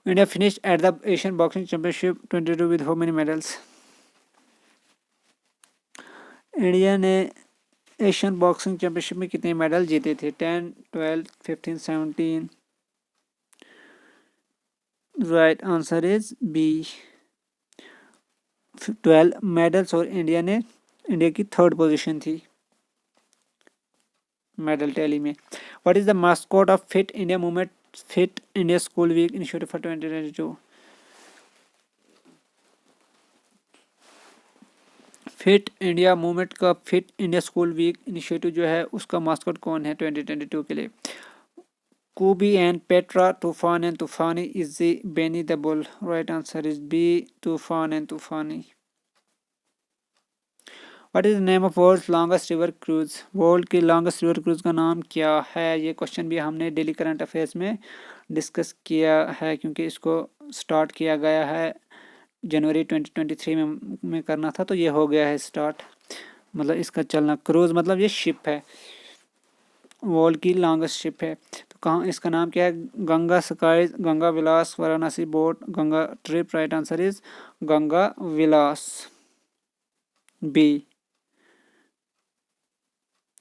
S1: India finished eight the Asian boxing championship 22 with how many medals? India ने Asian boxing championship में कितने medal जीते थे? 10, 12, 15, 17। Right answer is B, 12 medals. और India की 3rd position थी medal tally में। What is the mascot of fit India movement fit India school week initiative for 2022? Fit India movement का fit India school week initiative जो है उसका mascot कौन है 2022 के लिए? Kubi and Petra, Tufan and Tufani is the Beni the bull. Right answer is B, Tufan and Tufani. What is the name of world's longest river cruise? World की longest river cruise का नाम क्या है? ये question भी हमने daily current affairs में discuss किया है, क्योंकि इसको स्टार्ट किया गया है जनवरी 2023 में करना था, तो ये हो गया है स्टार्ट। मतलब इसका चलना, क्रूज मतलब ये शिप है, वर्ल्ड की लॉन्गेस्ट शिप है। तो कहाँ, इसका नाम क्या है? Ganga skies, Ganga Vilas, Varanasi boat, Ganga trip. Right answer is Ganga Vilas, B.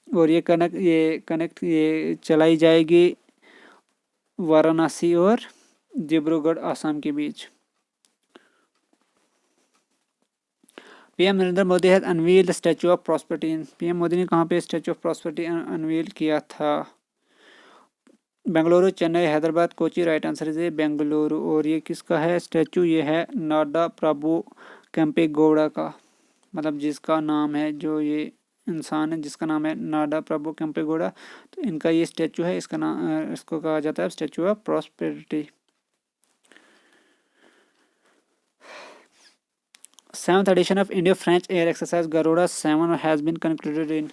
S1: और ये चलाई जाएगी वाराणसी और डिब्रूगढ़ आसाम के बीच। PM Narendra Modi has unveiled the statue of prosperity. PM Modi ने कहाँ पे स्टैचू ऑफ प्रॉस्पेरिटी अनवील किया था? Bengaluru, Chennai, Hyderabad, Kochi. Right answer is Bengaluru. और ये किसका है स्टैचू? ये है नाडा प्रभु केम्पेगौड़ा का, मतलब जिसका नाम है, जो ये इंसान है जिसका नाम है नाडा प्रभु केम्पेगौड़ा, तो इनका ये स्टैचू है। इसका नाम, इसको कहा जाता है statue of prosperity. 7th edition of Indo-French air exercise Garuda 7 has been concluded in।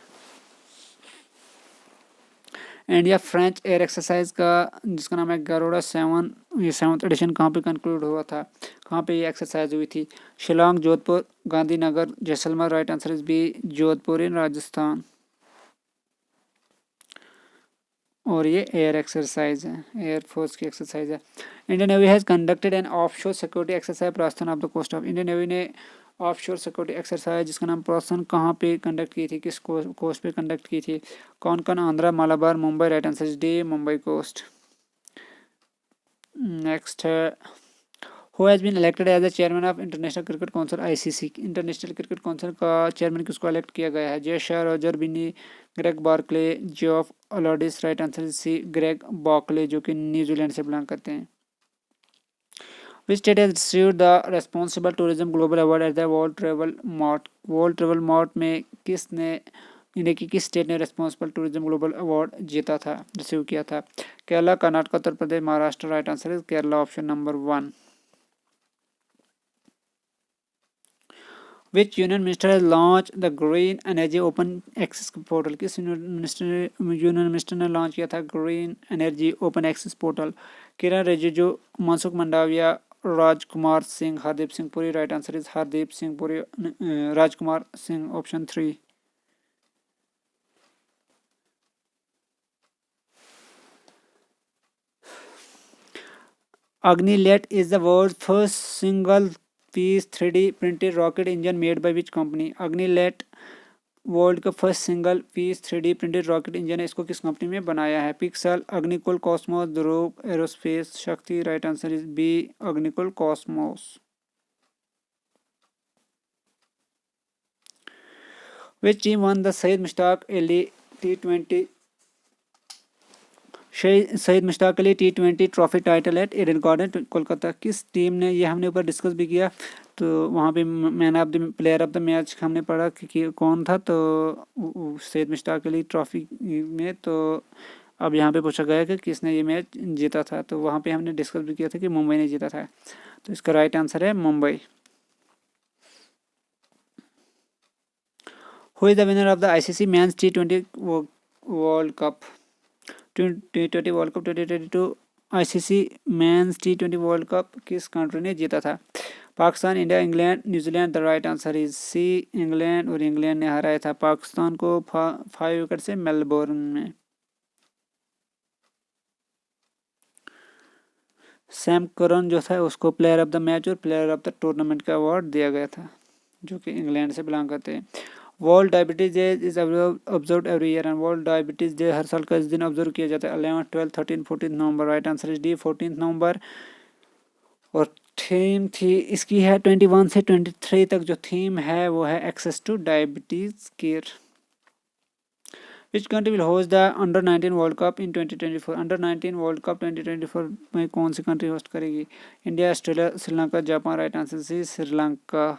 S1: India French air exercise का जिसका नाम है गरुड़ा 7, ये 7th एडिशन कहाँ पे कंक्लूड हुआ था? कहाँ पे ये एक्सरसाइज हुई थी? Shillong, Jodhpur, Gandhinagar, Jaisalmer. Right answer is B, Jodhpur in Rajasthan. और ये एयर एक्सरसाइज है, एयरफोर्स की एक्सरसाइज है। Indian navy has conducted an offshore security exercise Protsahan off the coast of. Indian navy ने ऑफशोर सिक्योरिटी एक्सरसाइज जिसका नाम प्रोत्साहन कहाँ पे कंडक्ट की थी, किस कोस्ट पे कंडक्ट की थी? कौन कौन? Andhra, Malabar, Mumbai. Right answer is D, Mumbai coast. Next है, who has been elected as the chairman of international cricket council ICC. International cricket council का चेयरमैन किसको इलेक्ट किया गया है? Jay Shah, Roger Binny, Greg Barclay, Jeff Allardice. Right answer is C, Greg Barclay, जो कि New Zealand से belong करते हैं। Which state has received the Responsible Tourism Global Award at the World Travel Mart? World travel mart में किसने, इंडिया की किस स्टेट ने रेस्पॉन्सिबल टूरिज्म ग्लोबल अवार्ड जीता था, रिसीव किया था? Kerala, Karnataka, Uttar Pradesh, Maharashtra. Right answer is Kerala, option number 1। Which union minister has launched the Green Energy Open Access Portal? किस यूनियन मिनिस्टर ने लॉन्च किया था green energy open access portal? Kiran Rijiju, Mansukh Mandaviya, Rajkumar Singh, Hardeep Singh Puri. Right answer is Hardeep Singh Puri, Rajkumar Singh, option 3। Agni-Let is the world's first single-piece 3D printed rocket engine made by which company? Agni-Let world का first single piece 3D printed rocket engine है, इसको किस company में बनाया है? Pixxel, Agnikul, Cosmos, Dhruva aerospace, Shakti. Right answer is B, Agnikul Cosmos. Which team won the Shaheed Mushtaq Ali T20 Shaheed Mushtaq Ali T20 trophy title at Eden Garden Kolkata? किस team ने, ये हमने ऊपर डिस्कस भी किया, तो वहाँ पे man of the player of the match हमने पढ़ा कि कौन था, तो शहीद मुश्ताक अली ट्रॉफी में। तो अब यहाँ पे पूछा गया कि किसने ये मैच जीता था, तो वहाँ पे हमने डिस्कस भी किया था कि मुंबई ने जीता था, तो इसका राइट आंसर है Mumbai. Who is the winner of the ICC men's T20 world cup? T20 world cup 2022 ICC men's T20 world cup किस कंट्री ने जीता था? Pakistan, India, England, New Zealand. The right answer is C, England. और England ने हराया था पाकिस्तान को 5 विकेट से मेलबोर्न में। सैम करन जो था उसको प्लेयर ऑफ द मैच और प्लेयर ऑफ द टूर्नामेंट का अवार्ड दिया गया था, जो कि इंग्लैंड से बिलोंग करते हैं। World diabetes day is observe every year, and world diabetes day हर साल का इस दिन ऑब्जर्व किया जाता है 11, 12, 13, 14 नवंबर। राइट आंसर इज डी, 14 नवंबर। और थीम थी इसकी है 21 से 23 तक, जो थीम है वो है access to diabetes care. Which country will host the under 19 world cup in 2024? Under 19 world cup 2024 में कौन सी कंट्री होस्ट करेगी? India, Australia, Sri Lanka, Japan. Right answer C, Sri Lanka.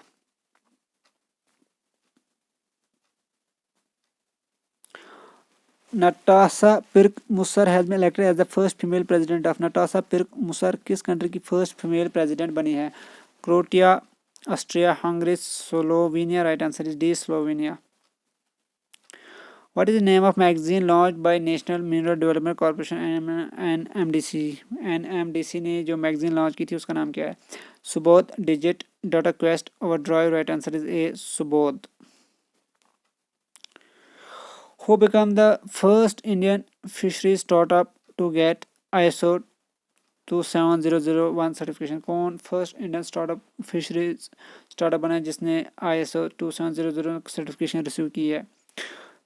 S1: Natasa Pirc Musar has been elected as the first female president of Natasa Pirc Musar किस country की first female president बनी है? Croatia, Austria, Hungary, Slovenia. Right answer is D, Slovenia. What is the name of magazine launched by National Mineral Development Corporation NMDC? NMDC ने जो magazine launch की थी उसका नाम क्या है? Subodh, digit, data quest, overdrive. Right answer is A, Subodh. Who became the first Indian fisheries startup to get ISO 27001 certification? कौन first Indian startup fisheries startup बना है जिसने ISO 2700 सर्टिफिकेशन रिसीव की है?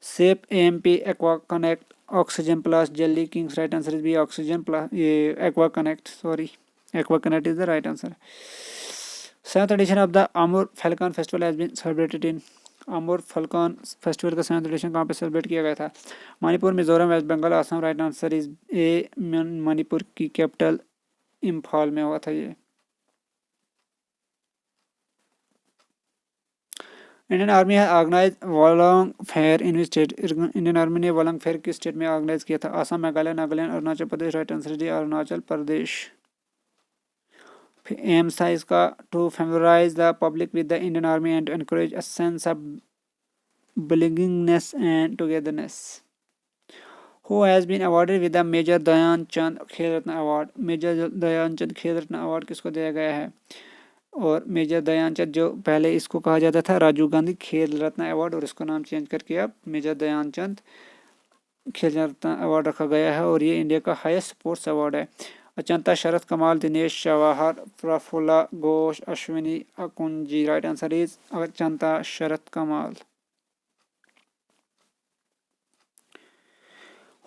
S1: सेप, AMP, aqua connect, oxygen plus, jelly kings. Right answer is B, oxygen plus, ये aqua connect, sorry, aqua connect is the right answer. 7th edition of the Amur Falcon Festival has been celebrated in Amur falcon festival का 7th edition कहाँ पे celebrate किया गया था? Manipur, Mizoram, West Bengal, Assam. Right answer is A, Manipur की capital Imphal में हुआ था ये। Indian army has organise Walong fair in state? Indian army ने वॉलोंग फेयर किस स्टेट में ऑर्गेनाइज किया था? Assam, Meghalaya, Nagaland, Arunachal Pradesh. Right answer D, Arunachal Pradesh. Aims था इसका to familiarise the public with the Indian army and to encourage a sense of belongingness and togetherness. Who has been awarded with the major Dhyanchand Khel Ratna award? Major Dhyanchand Khel Ratna award किसको दिया गया है? और major Dhyanchand जो पहले इसको कहा जाता था राजीव गांधी खेल रत्न अवार्ड और इसको नाम चेंज करके अब मेजर ध्यानचंद खेल रत्न अवार्ड रखा गया है और ये इंडिया का हाईएस्ट स्पोर्ट्स अवार्ड है। Achanta, Sharath Kamal, Dinesh Jawahar, Prafulla Ghosh, Ashwini Akkunji. Right answer is Achanta Sharath Kamal.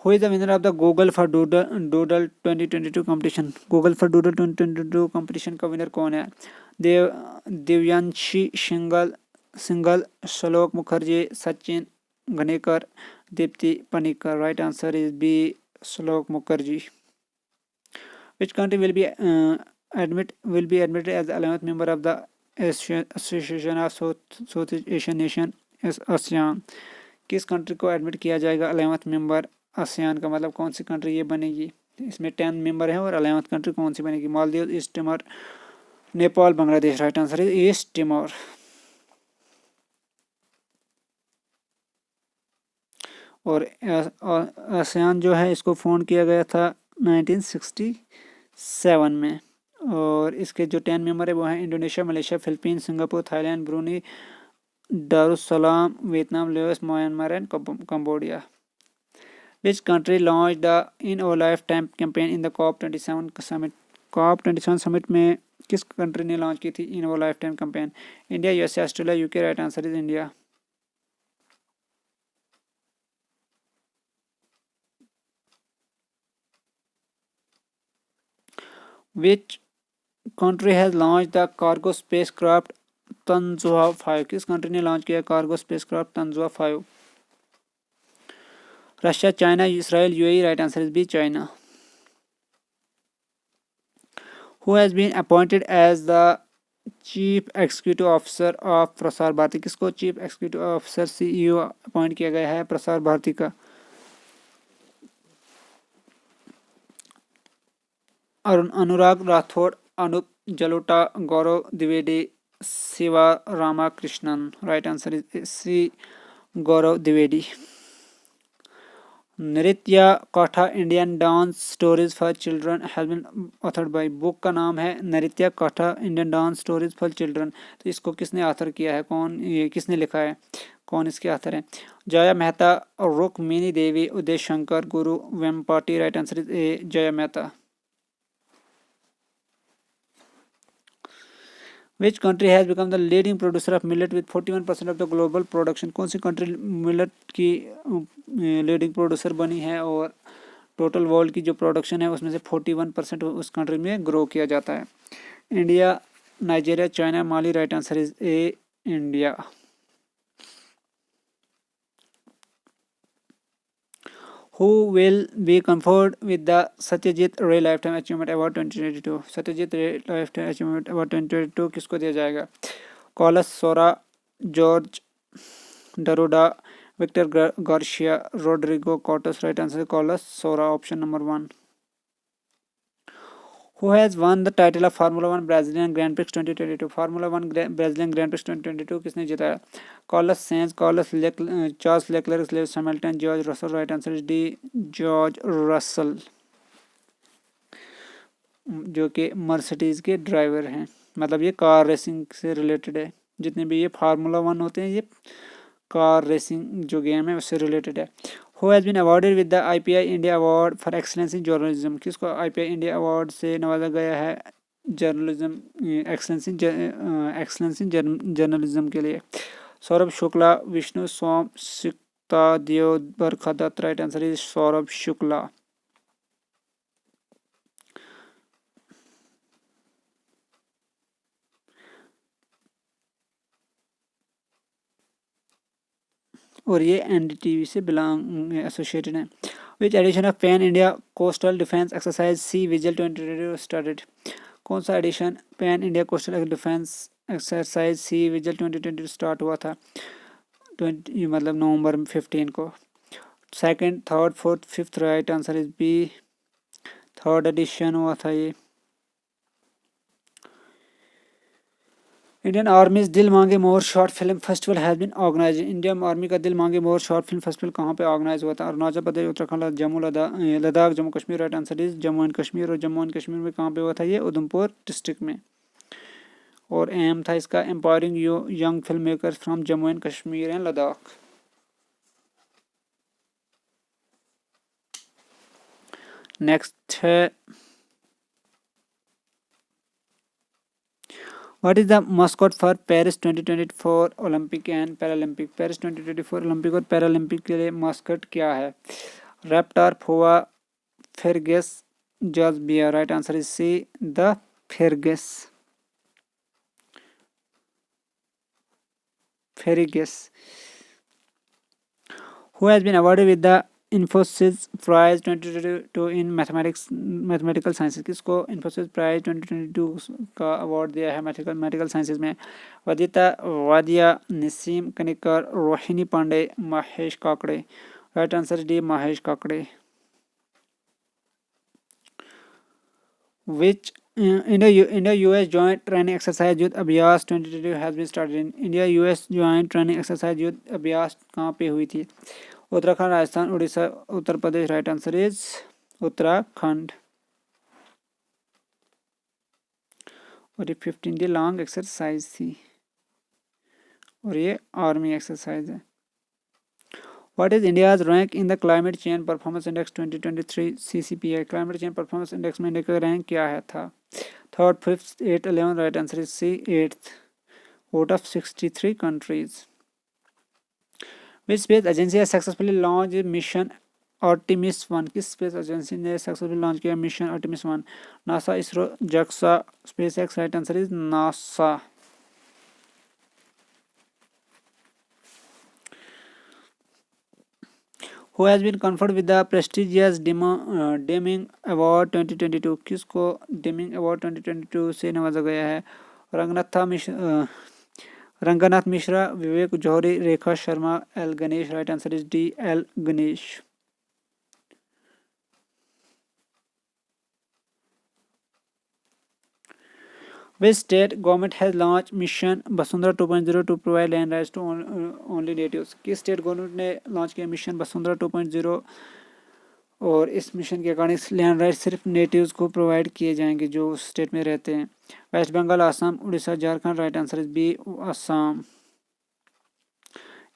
S1: Who is the winner of the Google for Doodle 2022 competition? Google for Doodle 2022 competition का विनर कौन है? Divyanshi Singhal, Shlok Mukherjee, Sachin Ghanekar, Deepti Panicker. Right answer is B, Shlok Mukherjee. Which country will be admitted as the 11th member of the Association of Southeast Asian Nation ASEAN? किस country को admit किया जाएगा 11th member ASEAN का? मतलब कौन सी कंट्री ये बनेगी? इसमें 10 मेंबर है और 11th कंट्री कौन सी बनेगी? Maldives, east Timor, Nepal, Bangladesh. Right answer is east Timor. और आसियान जो है इसको फाउंड किया गया था 1967 में और इसके जो 10 मेंबर है वो हैं Indonesia, Malaysia, Philippines, Singapore, Thailand, Brunei, Darussalam, Vietnam, Laos, Myanmar and Cambodia. Which country launched the In Our Lifetime campaign in the COP27 summit? COP27 summit में किस कंट्री ने लॉन्च की थी in our lifetime campaign? India, USA, Australia, UK. Right answer is India. Which country has launched the cargo spacecraft Tianzhou 5? किस country ने launch किया cargo spacecraft Tianzhou 5? Russia, China, Israel, UAE. Right answer is B, China. Who has been appointed as the chief executive officer of Prasar Bharati? किसको chief executive officer CEO appoint किया गया है प्रसार भारती का? Anurag Rathore, Anoop Jalota, Gaurav Dwivedi, Shiva Ramakrishnan. Right answer is C, Gaurav Dwivedi. Nritya Katha Indian dance stories for children has been authored by? Book का नाम है Nritya Katha Indian dance stories for children. तो इसको किसने ऑथर किया है? कौन ये किसने लिखा है? कौन इसके ऑथर है? जया मेहता, रुक्मिणी देवी, Uday Shankar, Guru Vempati. Right answer is A, Jaya Mehta. Which country has become the leading producer of millet with 41% of the global production? कौन सी कंट्री मिलेट की लीडिंग प्रोड्यूसर बनी है और टोटल वर्ल्ड की जो प्रोडक्शन है उसमें से 41% उस कंट्री में ग्रो किया जाता है? India, Nigeria, China, Mali. Right answer is A, India. Who will be conferred with the Satyajit Ray Lifetime Achievement Award 2022? Satyajit रे लाइफटाइम अचीवमेंट अवार्ड 2022 किसको दिया जाएगा? Callus, Zorah, George डरोडा, Victor Garcia, Rodrigo Cortés. Right answer is Carlos Saura, option number 1. Who has won the title of Formula 1 Brazilian Grand Prix 2022? Formula 1 Brazilian Grand Prix 2022 किसने जिताया? Carlos Sainz, Charles Leclerc, Lewis Hamilton, George Russell. Right answer is D, George Russell, जो कि Mercedes के driver हैं। मतलब ये car racing से related है। जितने भी ये फार्मूला 1 होते हैं ये कार रेसिंग जो गेम है उससे रिलेटेड है। Who has been awarded with the IPI India award for excellence in journalism? किसको IPI इंडिया अवार्ड से नवाजा गया है जर्नलिज्म एक्सलेंस इन जर्नलिज्म के लिए? Saurabh Shukla, Vishnu Som, Sikta Deo, Barkha Dutt. Right answer is Saurabh Shukla. और ये NDTV से बिलोंग एसोसिएटेड है। Which edition of pan India coastal defence exercise sea vigil 2022 started? कौन सा edition pan India coastal defence exercise sea vigil 2022 start हुआ था? 20 मतलब नवंबर 15 को। Second, third, fourth, fifth? Right answer is B, third edition हुआ था ये। इंडियन आर्मीज दिल Maange more short film festival has been organise? Indian army का Dil Maange more short film festival कहाँ पे ऑर्गेनाइज हुआ था? Arunachal Pradesh, Uttarakhand, Jammu, Ladakh, Jammu Kashmir. Right answer is Jammu and Kashmir. और जम्मू एंड कश्मीर में कहाँ पे हुआ था ये? उधमपुर डिस्ट्रिक्ट में। और एम था इसका empowering young film makers from Jammu and Kashmir and Ladakh. Next है what is the mascot for Paris 2024 Olympic and Paralympic? Paris 2024 Olympic और पैरालंपिक के लिए मस्कट क्या है? रैप्टार, फोआ, Phryges, George. Right answer is C, the Phryges. Who has been awarded with the Infosys Prize 2022 in mathematical sciences? किसको Infosys prize 2022 का award दिया है मैथमेटिकल साइंसेज में? Wadia, Naseem Kanikar, Rohini Pande, Mahesh Kakade. Right answer D, Mahesh Kakade. Which India-US joint training exercise युद्ध अभ्यास 2022 has been started in? India-US joint training exercise युद्ध अभ्यास कहाँ पे हुई थी? Uttarakhand, Rajasthan, Orissa, Uttar Pradesh. Right answer is Uttarakhand. और ये 15 डे लॉन्ग एक्सरसाइज थी और ये आर्मी एक्सरसाइज है। What is India's rank in the Climate Change Performance Index 2023 CCPI? Climate Change Performance Index में इंडिया का रैंक क्या है था? Third, fifth, 8, 11? Right answer is C, 8th out of 63 countries. Which space agency has successfully launched mission Artemis 1? किस space agency ने successfully launch किया mission Artemis 1? NASA, ISRO, JAXA, SpaceX. Right answer is NASA. Who has been conferred with the prestigious Deming Award 2022? किसको Deming award 2022 से नवाजा गया है? Ranganath Mishra, Vivek Johri, Rekha Sharma, L Ganesh. Right answer is D, L Ganesh. Which state government has launched mission Basundhara 2.0 to provide land rights to only natives? किस state government ने launch किया mission Vasundhara 2.0 और इस मिशन के अकॉर्डिंग लैंड राइट्स सिर्फ नेटिव्स को प्रोवाइड किए जाएंगे जो उस स्टेट में रहते हैं? West Bengal, Assam, Orissa, Jharkhand. Right answer is B, Assam.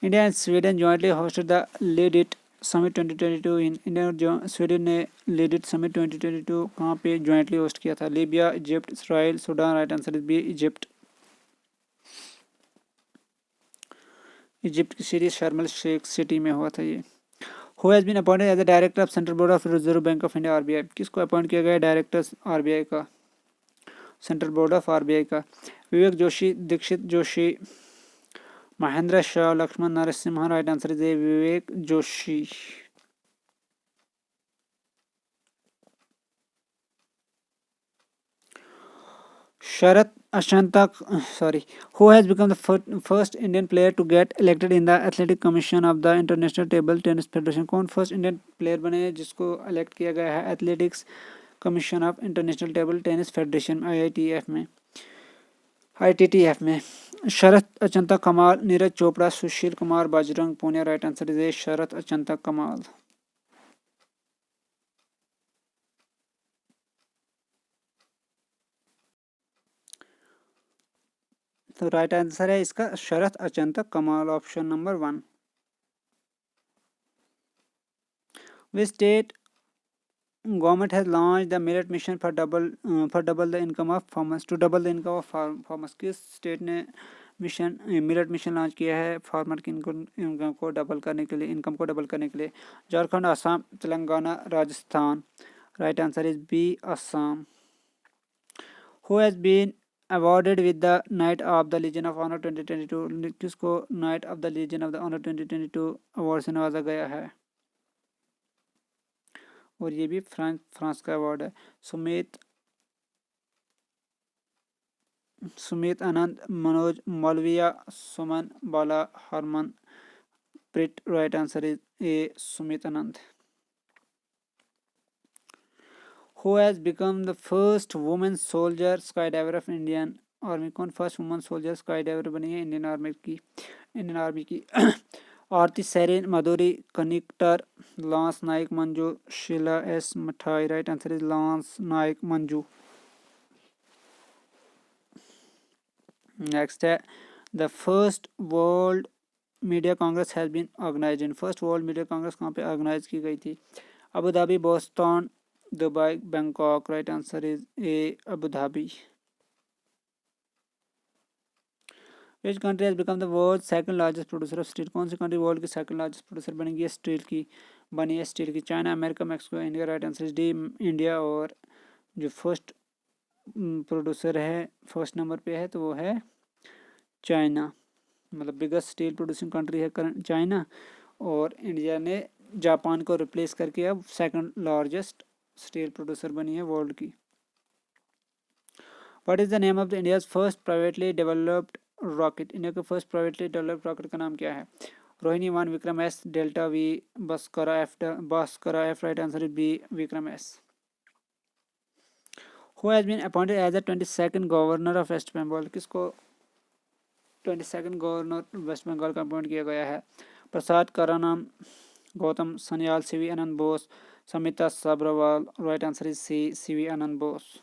S1: India and Sweden jointly hosted the lead it summit 2022 in? India और स्वीडन ने लीड इट समिट 2022 कहाँ पे जॉइंटली होस्ट किया था? Libya, Egypt, Israel, Sudan. Right answer is B, Egypt. Egypt की city Sharm Sheikh city में हुआ था ये। Who has been appointed as the director of Central Board of Reserve Bank of India RBI? किसको appoint किया गया director RBI का, central board of RBI का? Vivek Joshi, Dikshit Joshi, Mahendra Shah, Laxman Narasimha. Right answer is Vivek Joshi. Sharat Ashanta, sorry, who has become the first Indian player to get elected in the Athletic Commission of the International Table Tennis Federation? कौन first Indian player बने जिसको elect किया गया है athletics commission of international table tennis federation IITF में? Sharath Achanta Kamal, Neeraj Chopra, Sushil Kumar, Bajrang Punia. Right answer is A Sharath Achanta Kamal. तो right answer है इसका Sharath Achanta Kamal, option number 1. Which state government has launched the millet mission for double the income of farmers, to double the income of farmers? किस state ने mission millet mission launch किया है farmer की income को double करने के लिए, इनकम को डबल करने के लिए? Jharkhand, Assam, Telangana, Rajasthan. Right answer is B, Assam. Who has been awarded with the knight of the legion of honour 2022? किसको knight of the legion of the honour 2022 award से नवाजा गया है? और ये भी फ्रांस का अवार्ड है. Sumit Anand, Manoj Malviya, Suman Bala, Harman Preet. Right answer is A Sumit Anand. Who has become the first women soldier sky diver of Indian army? कौन first women soldier sky diver बनी है इंडियन आर्मी की? Aarti Seren, Madhuri Kanitkar, lance Naik Manju, Sheela S Mathai. Right answer is lance Naik Manju. Next है the first world media congress has been organised in? First world media Congress कहाँ पे organise की गई थी? Abu Dhabi, Boston, Dubai, Bangkok. Right answer is A Abu Dhabi. Which country has become the world second largest producer of steel? कौन सी country world की second largest producer बनेगी steel की? बनी है स्टील की China, America, Mexico, India. Right answer is D, India. और जो फर्स्ट प्रोड्यूसर है फर्स्ट नंबर पे है तो वो है चाइना. मतलब बिगेस्ट स्टील प्रोड्यूसिंग कंट्री है चाइना, और इंडिया ने जापान को रिप्लेस करके अब सेकंड लार्जेस्ट स्टील प्रोड्यूसर बनी है वर्ल्ड की. What is the name of the India's first privately developed rocket? India का फर्स्ट प्राइवेटली डेवलप्ड रॉकेट का नाम क्या है? Rohini 1, Vikram S, delta V, Bhaskara F. Right answer is B, Vikram S. Who has been appointed as the 22nd governor of West Bengal? किसको 22nd governor waste Bengal का appoint किया गया है? Prasad Karanam, Gautam Sanyal, CV Anand Bose, Samita Sabharwal. Right answer is C, CV Anand Bose.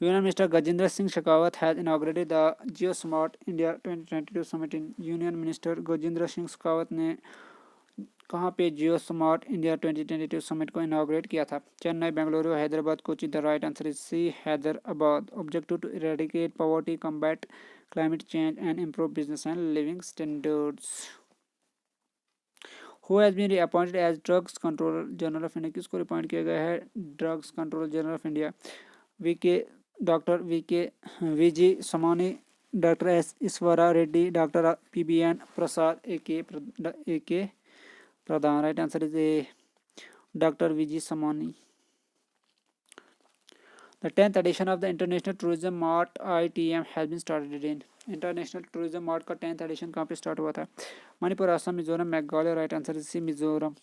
S1: Union minister Gajendra Singh Shekhawat has inaugurated the geo smart India 2022 summit in? Union minister Gajendra Singh Shekhawat ने कहाँ पे geo smart India 2022 summit को inaugurate किया था? Chennai, Bengaluru, Hyderabad, Kochi. The right answer is C, Hyderabad. Objective to eradicate poverty, combat climate change and improve business and living standards. Who has been reappointed as Drugs Controller General of India? किसको रिपॉइंट किया गया है drugs controller general of India? Doctor VG Somani, doctor S Eswara Reddy, doctor PBN Prasad, A K Pradhan. Right answer is A doctor VG Somani. The 10th edition of the International Tourism Mart ITM has been started in? International tourism mart का 10th edition कहाँ पे start हुआ था? Manipur, Assam, Mizoram, Meghalaya. Right answer is C, Mizoram.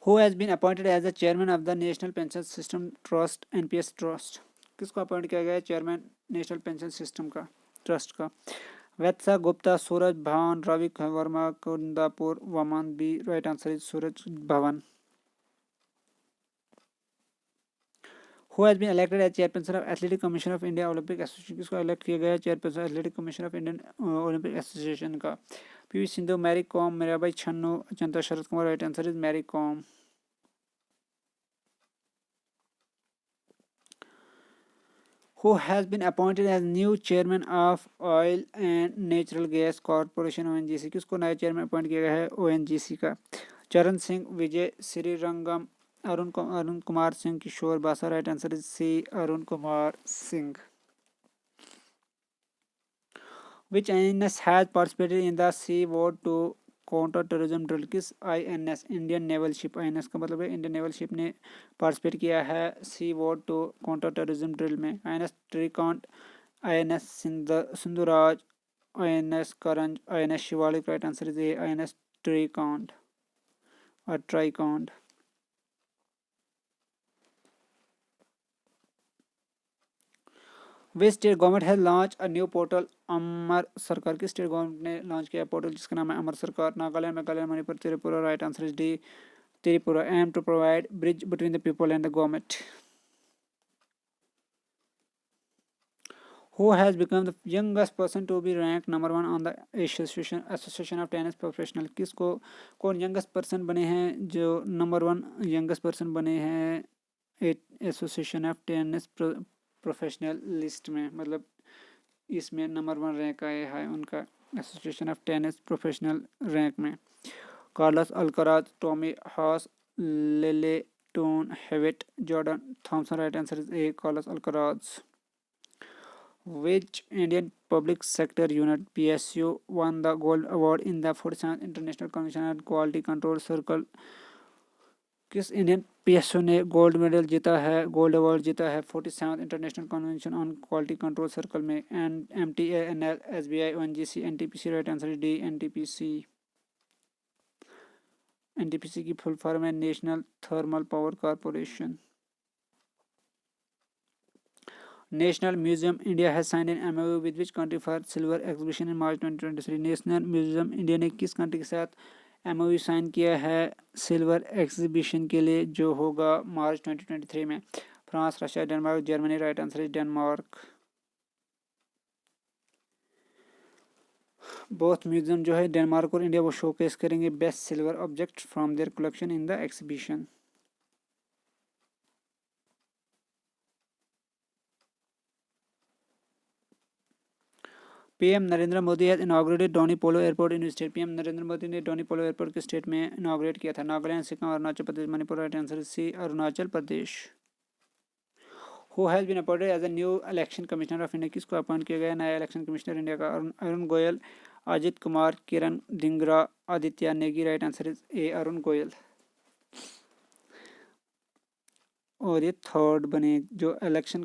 S1: Who has been appointed as the chairman of the national pension system trust NPS trust? किसको appoint किया गया है chairman national pension system का ट्रस्ट का? Vatsa Gupta, Suraj Bhavan, Ravi Verma, Kundapur, Vaman B. Right answer is Suraj Bhavan. Who has been elected as chairperson of Athletic Commission of India Olympic Association? किसको elect किया गया है chairperson athletic commission of Indian Olympic association का? PV Sindhu, Mary Kom, Mirabai Chanu, Achanta Sharath Kumar. Right answer is Mary Kom. Who has been appointed as new chairman of Oil and Natural Gas Corporation ONGC? किसको नया chairman appoint किया गया है ONGC का? चरण सिंह, विजय Srirangam, Arun Kumar Singh, Kishore Basa. Right answer is C, Arun Kumar Singh. Which INS has participated in the Sea Vote to counter terrorism drill किस INS Indian naval ship, INS का मतलब है इंडियन नेवल शिप ने पार्टिसिपेट किया है sea war to counter terrorism drill में? INS Trikand, INS Sindhuraj, INS Karanj, INS Shivalik. Right answer is A INS Trikand और ट्राइकांट। वे state government has launch a new portal अमर सरकार, किस स्टेट गवर्नमेंट ने लॉन्च किया पोर्टल जिसका नाम है Amar Sarkar? Nagaland, Meghalaya, Manipur, Tripura. Right answer is D Tripura. Aim to provide bridge between the people and the government. Who has become the youngest person to be ranked number 1 on the Association of Tennis Professional? किसको कौन youngest person बने हैं जो number 1 youngest person बने हैं association of tennis professional list में, मतलब इसमें नंबर 1 रैंक आया है उनका association of tennis professional rank में? Carlos Alcaraz, Tommy Haas, Lleyton Hewitt, Jordan Thompson. Right answer is A Carlos Alcaraz. Which Indian public sector unit PSU won the gold award in the 47th International Convention on Quality Control Circle? किस Indian PSU ने gold medal जीता है, gold award जीता है 47th international convention on quality control circle में? MTA, NL, SBI, ONGC, NTPC। Right answer is D NTPC। NTPC की full form है national thermal power corporation. National Museum India has signed an MOU with which country for silver exhibition in March 2023? National Museum India ने किस country के साथ MOU sign किया है silver exhibition के लिए जो होगा मार्च 2023 में? France, Russia, Denmark, Germany. Right answer is Denmark. Both museum जो है डेनमार्क और इंडिया वो शोकेस करेंगे best silver object from their collection in the exhibition. PM Narendra Modi has inaugurated Donyi Polo airport in state? PM Narendra Modi ने डोनी पोलो एयरपोर्ट के स्टेट में inaugurate किया था? Nagaland, Sikkim, Arunachal Pradesh, Manipur. Right answer C Arunachal Pradesh. Who has been appointed as a new election commissioner of India? किसको appoint किया गया नया election commissioner India का? Arun Goel, Ajit Kumar, Kiran Dhingra, Aditya Negi. Right answer is A Arun Goel. और ये थर्ड बने जो इलेक्शन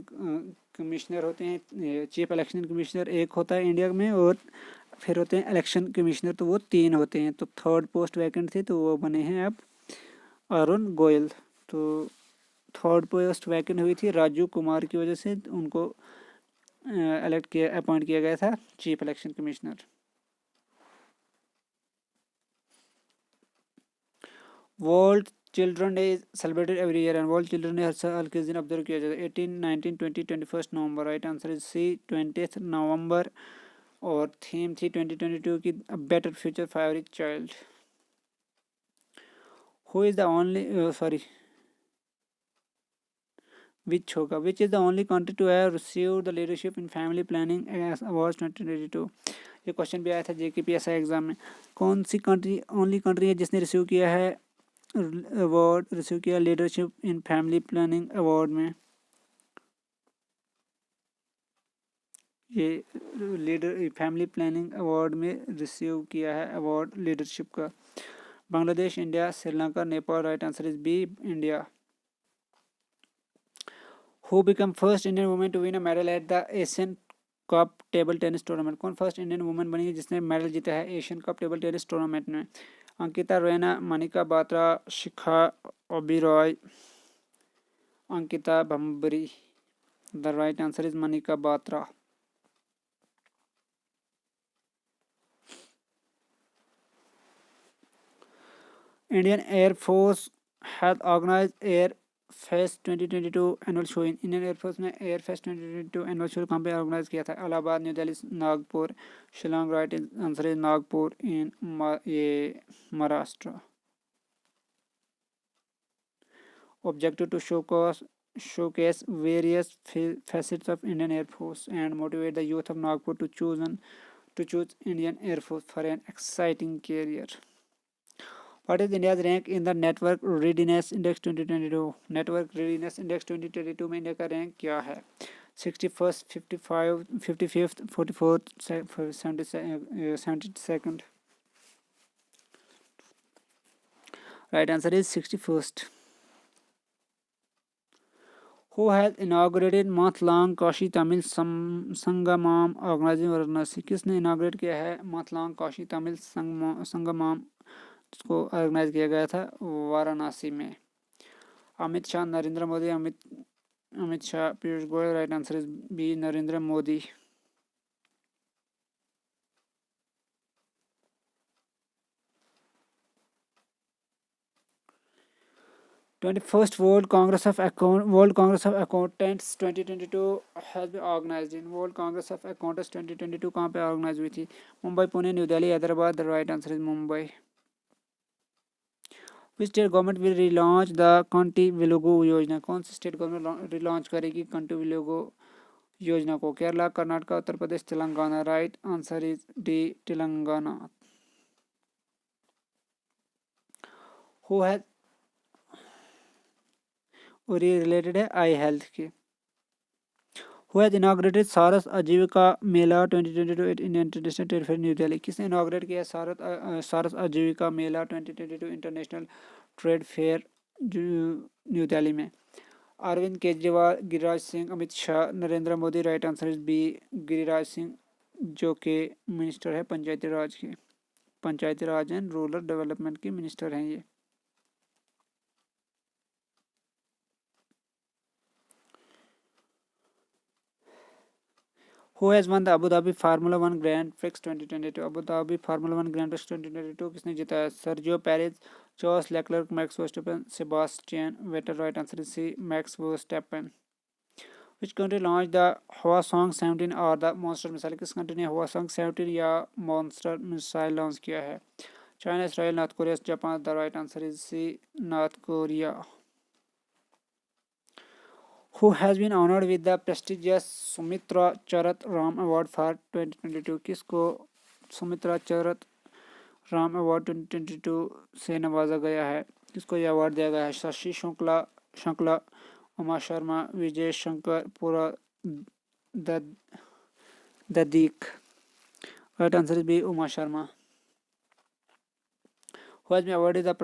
S1: कमिश्नर होते हैं, चीफ इलेक्शन कमिश्नर एक होता है इंडिया में और फिर होते हैं इलेक्शन कमिश्नर, तो वो 3 होते हैं। तो थर्ड पोस्ट वैकेंट थी तो वो बने हैं अब अरुण गोयल। तो थर्ड पोस्ट वैकेंट हुई थी राजू कुमार की वजह से उनको अपॉइंट किया गया था chief election commissioner. World children day is celebrated every year and world children day हर साल किस दिन ऑब्जर्व किया जाता है? 18, 19, 20, 21 नवंबर। Right answer is C 20 November. और थीम थी 2022 की better future for every child. Who is the only sorry which होगा which is the only country to have received the leadership in family planning awards 2022? ये question भी आया था JKPSI exam में। कौन सी कंट्री ओनली कंट्री है जिसने रिसीव किया है अवार्ड रिसीव किया leadership in family planning award में? ये लीडर फैमिली प्लानिंग अवार्ड में रिसीव किया है अवार्ड लीडरशिप का Bangladesh, India, Sri Lanka, Nepal. Right answer is B India. Who become first Indian women to win a medal at the Asian cup table tennis tournament? कौन first Indian women बनी है जिसने medal जीता है Asian cup table tennis tournament में? अंकिता रैना, मनिका बात्रा, शिखा Oberoi, Ankita Bhambri. The right answer is Manika Batra. Indian Air Force has organized Air Fest 2022 annual show in Indian Air Force ने Air Fest 2022 annual show कहाँ पे ऑर्गेनाइज किया था? Allahabad, new Delhi, Nagpur, Shillong. Right answer is Nagpur in ये Maharashtra. Objective to showcase various facets of Indian Air Force and motivate the youth of Nagpur to choose Indian Air Force for an exciting career. What is India's rank in the Network Readiness Index 2022? Network Readiness Index 2022 में India का rank क्या है? 61st, 55, 55th, 44th, 72nd। Right answer is 61st. Who has inaugurated month-long Kashi Tamil Sangamam organizing Varanasi? किसने inaugurate किया है month-long Kashi Tamil Sangamam जिसको organise किया गया था वाराणसी में? Amit Shah, Narendra Modi, Amit Shah, Piyush Goyal. Right answer is B, Narendra Modi. 21st World Congress of Accountants 2022 has been organized in. World Congress of Accountants 2022 कहाँ पे ऑर्गेनाइज हुई थी? Mumbai, Pune, new Delhi, Hyderabad. The right answer is Mumbai. Which state government will relaunch the Kanti Velugu योजना? कौन सी state government relaunch करेगी कंटी वेलुगु योजना को? Kerala, Karnataka, Uttar Pradesh, Telangana. Right answer is D, Telangana. Who has, और ये रिलेटेड है आई हेल्थ के. Who has inaugurated Saras Aajeevika Mela 2022 at Indian international trade fair new Delhi? किसने इनाग्रेट किया Saras Aajeevika Mela 2022 international trade fair new Delhi में? Arvind Kejriwal, Giriraj Singh, Amit Shah, Narendra Modi. Right answer is B, Giriraj Singh, जो कि मिनिस्टर है पंचायती राज के, पंचायती राज एंड रूरल डेवलपमेंट के मिनिस्टर हैं ये. Who has won the Abu Dhabi Formula One Grand Prix 2022? Abu Dhabi Formula One Grand Prix 2022 किसने जीता है? Sergio Perez, Charles Leclerc, Max Verstappen, Sebastian Vettel. Right answer is C, Max Verstappen. Which country launched the Hwasong 17 और the Monster missile? किस country ने Hwasong 17 या Monster missile launch किया है? China, Israel, North Korea, Japan. The right answer is C, North Korea. Who has been honored with the prestigious Sumitra Charat Ram Award for 2022? किसको सुमित्रा चरत Ram award 2022 से नवाजा गया है? किसको यह अवार्ड दिया गया है? शशि शुक्ला, उमा शर्मा, विजय शंकर पुरा ददीक. Right answer is B, Uma Sharma. Who has been awarded the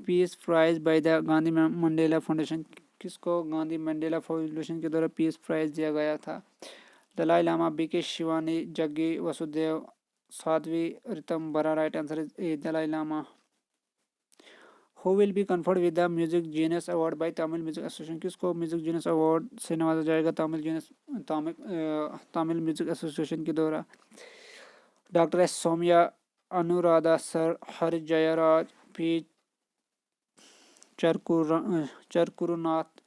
S1: Peace Prize by the Gandhi Mandela Foundation? किसको गांधी मंडेला फाउंडेशन के द्वारा पीस प्राइज दिया गया था? Dalai Lama, BK Shivani, Jaggi Vasudev, Sadhvi Ritambhara. Right answer is A, Dalai Lama. Who will be conferred with the music genius award by Tamil music association? किसको music genius award से नवाजा जाएगा तमिल म्यूजिक एसोसिएशन के द्वारा? डॉक्टर एस सौम्या, अनुराधा सर, हर जयराज, पी चरकुरुनाथ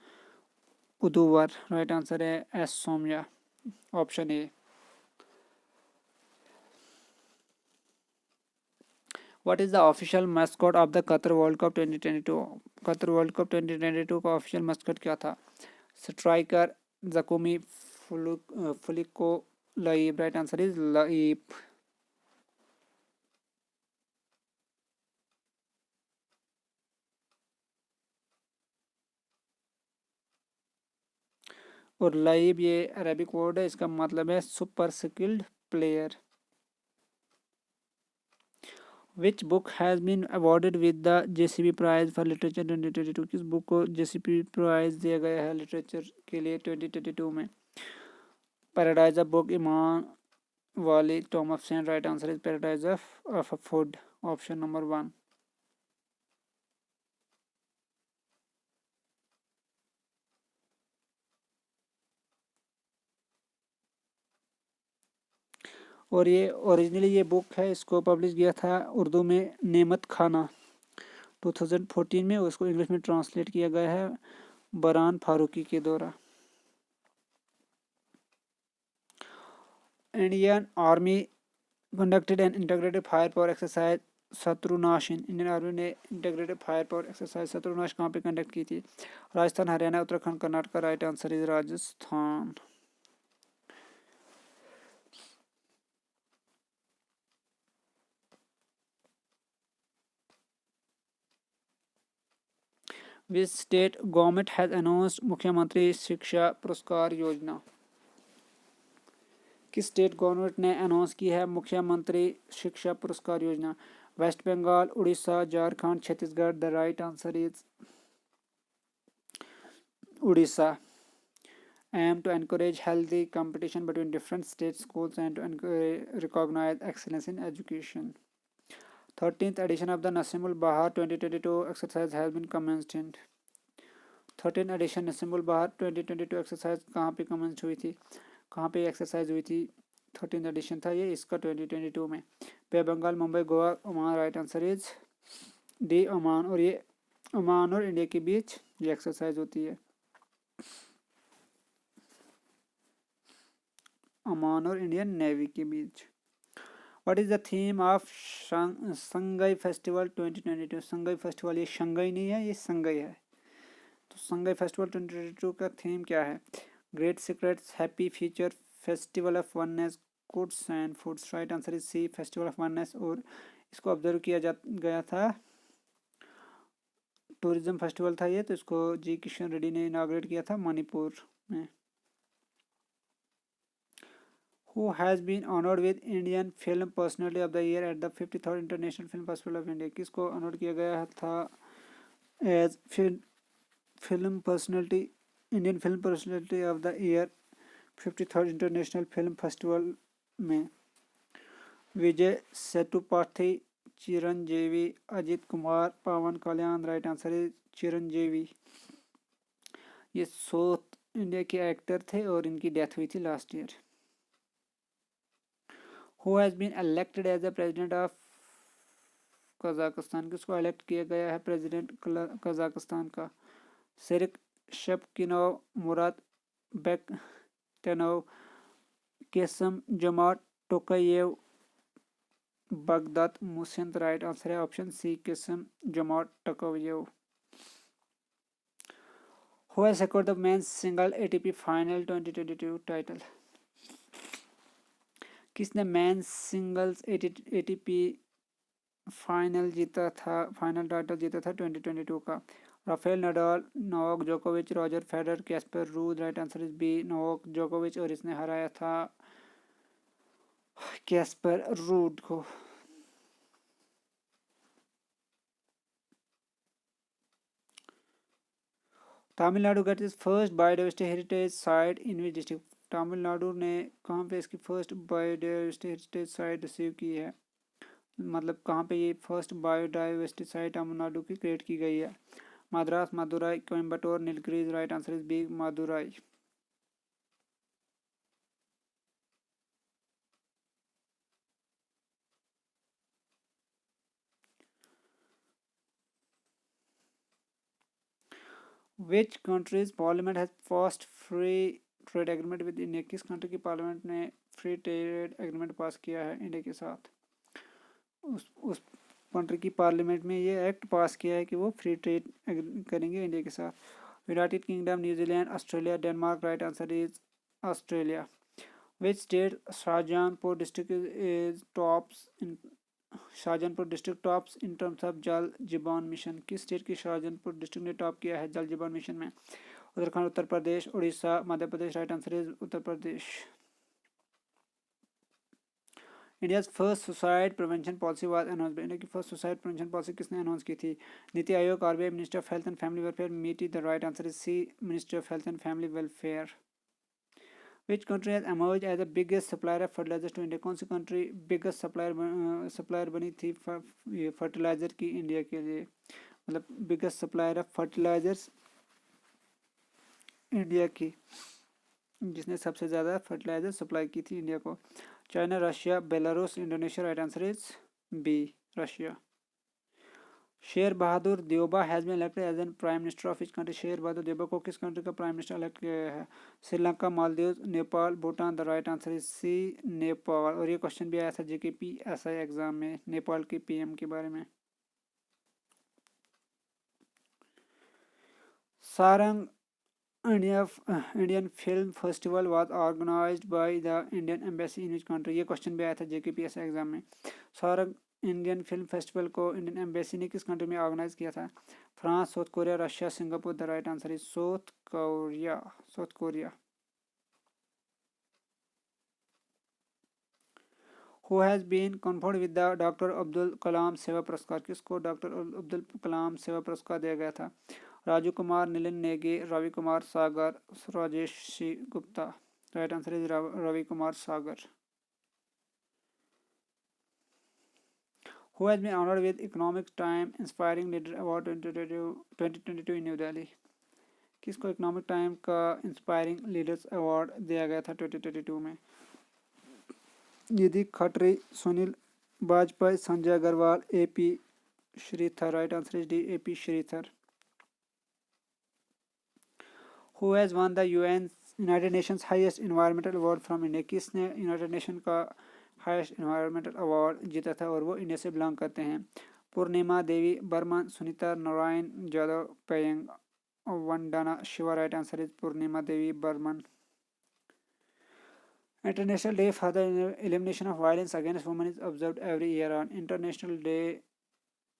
S1: उदुवर. राइट आंसर है S Sowmya, option A. What is the official mascot of the Qatar world cup 2022? Qatar world cup 2022 का ऑफिशियल मैस्कॉट क्या था? Striker, Zakumi, Fuleco, Laeeb. Right answer is Laeeb. और Laeeb ये Arabic word है, इसका मतलब है super skilled player. Which book has been awarded with the JCB Prize for Literature 2022? किस बुक को JCB प्राइज दिया गया है लिटरेचर के लिए 2022 में? पैराडाइज ऑफ बुक, इमाम वाली, Thomas Sen. Right answer is paradise of food, option number 1. और ये ओरिजिनली ये बुक है, इसको पब्लिश किया था उर्दू में नेमत खाना 2014 में. उसको इंग्लिश में ट्रांसलेट किया गया है बरान फारूकी के द्वारा. Indian army conducted an integrated fire power exercise Shatrunash. Indian army ने integrated fire power exercise Shatrunash कहाँ पे कंडक्ट की थी? Rajasthan, Haryana, Uttarakhand, Karnataka. Right answer is Rajasthan. Which state government has announced मुख्यमंत्री शिक्षा पुरस्कार योजना? किस स्टेट गवर्नमेंट ने अनाउंस की है मुख्यमंत्री शिक्षा पुरस्कार योजना? West Bengal, Odisha, Jharkhand, Chhattisgarh. The right answer is Odisha. Aim to encourage healthy competition between different state schools and to recognize excellence in education. 13th edition of the Nasimul Bahar 2022 exercise has been commenced in 13th edition Nasimul बहार 2022 exercise कहाँ पे commence हुई थी, कहाँ पे exercise हुई थी? 13th addition था ये इसका 2022 में। पे Bengal, Mumbai, Goa, Oman. Right answer is D Oman. और ये ओमान और इंडिया के बीच ये एक्सरसाइज होती है, ओमान और इंडियन नेवी के बीच। What is the theme of Sangai festival 2022? Sangai festival, ये शंघाई नहीं है, ये संगाई है। तो संगाई फेस्टिवल 2022 का थीम क्या है? Great secrets, happy future, festival of oneness, goods and foods. Right answer is C, festival of oneness. और इसको ऑब्जर्व किया गया था, टूरिज्म फेस्टिवल था ये, तो इसको जी किशन रेड्डी ने इनाग्रेट किया था मणिपुर में। Who has been honored with Indian Film Personality of the Year at the 53rd International Film Festival of India? किसको ऑनर किया गया था as film personality, Indian film personality of the year 53rd international film festival में? Vijay Sethupathi, Chiranjeevi, Ajith Kumar, Pawan Kalyan. Right answer है चिरंजीवी। ये south India के actor थे और इनकी डेथ हुई थी last year. Who has been elected as the president of Kazakhstan? किसको इलेक्ट किया गया है प्रेसिडेंट कजाकिस्तान का? Serik Shapkinov, Murat Bektenov, Kassym Jomart Tokayev, Bagdat Mussin. Right answer है option C, Kassym Jomart Tokayev. Who has secured the men's single ATP Final 2022 title? किसने men's singles ATP final जीता था, final title जीता था 2022 का? Rafael Nadal, Novak जोकोविच, Roger Federer, Caspar rude. Right answer is B, Novak जोकोविच। और इसने हराया था कैस्पर रूद को। Tamil Nadu gate is first biodiversity heritage site in which district? Tamil Nadu ने कहाँ पे इसकी first biodiversity heritage site receive की है, मतलब कहाँ पे ये फर्स्ट बायोडाइवर्सिटी साइट तमिलनाडु की क्रिएट की गई है? Madras, Madurai, Coimbatore, Nilgiris. Right answer is B, Madurai. Which country's parliament has passed free trade agreement with India? किस कंट्री की पार्लियामेंट ने फ्री ट्रेड एग्रीमेंट पास किया है इंडिया के साथ? उस कंट्री की पार्लियामेंट में ये एक्ट पास किया है कि वो फ्री ट्रेड करेंगे इंडिया के साथ। United kingdom, New Zealand, Australia, Denmark. Right answer is Australia. Which state Shahjahanpur district is tops in Shahjahanpur district tops in terms of जल जीवन मिशन? किस स्टेट की शाहजहानपुर डिस्ट्रिक्ट ने टॉप किया है जल जीवन मिशन में? Uttarakhand, Uttar Pradesh, Orissa, Madhya Pradesh. Right answer is Uttar Pradesh. India's first suicide prevention policy was announced? India की first suicide prevention policy किसने अनाउंस की थी? NITI Aayog, RBI, ministry of health and family welfare, MeitY. The right answer is C, ministry of health and family welfare. Which country has emerged as the biggest supplier of fertilizers to India? कौन सी country biggest supplier बनी थी fertiliser की India के लिए, मतलब biggest supplier of fertilisers India की, जिसने सबसे ज़्यादा फर्टिलाइजर सप्लाई की थी इंडिया को? China, Russia, Belarus, Indonesia. Right answer is B, Russia. Sher Bahadur Deuba has been elected as an prime minister of which country? Sher Bahadur Deuba को किस कंट्री का प्राइम मिनिस्टर इलेक्ट किया गया है? Sri Lanka, Maldives, Nepal, Bhutan. The right answer is C, Nepal. और ये क्वेश्चन भी आया था JKPSI एग्जाम में नेपाल के PM के बारे में। Sarang Indian film festival was organized by the Indian embassy in which country? ये क्वेश्चन भी आया था JKPSI एग्जाम में। सारंग इंडियन फिल्म फेस्टिवल को इंडियन एम्बेसी ने किस कंट्री में ऑर्गेनाइज किया था? France, South Korea, Russia, Singapore. The right answer is South Korea, South Korea. Who has been conferred with the doctor Abdul Kalam Seva Puraskar, किसको डॉक्टर अब्दुल कलाम सेवा पुरस्कार दिया गया था? Raju Kumar, Nalin Negi, Ravi Kumar Sagar, Rajesh C Gupta. Right answer is Ravi Kumar Sagar. Who has been honored with Economic Time Inspiring Leader Award 2022 in New Delhi? किसको economic time का inspiring leaders award दिया गया था 2022 में? Nidhi Khatri, Sunil Vajpayee, Sanjay Agarwal, AP Sridhar. Right answer is D, AP Sridhar. Who has won the UN United Nations highest environmental award from India? किसने United Nation का highest environmental award जीता था और वो इंडिया से बिलोंग करते हैं? Purnima Devi Barman, Sunita Narain Jadav, Payeng Vandana Shiva. Right answer is Purnima Devi Burman. International day for the elimination of violence against women is observed every year on. International day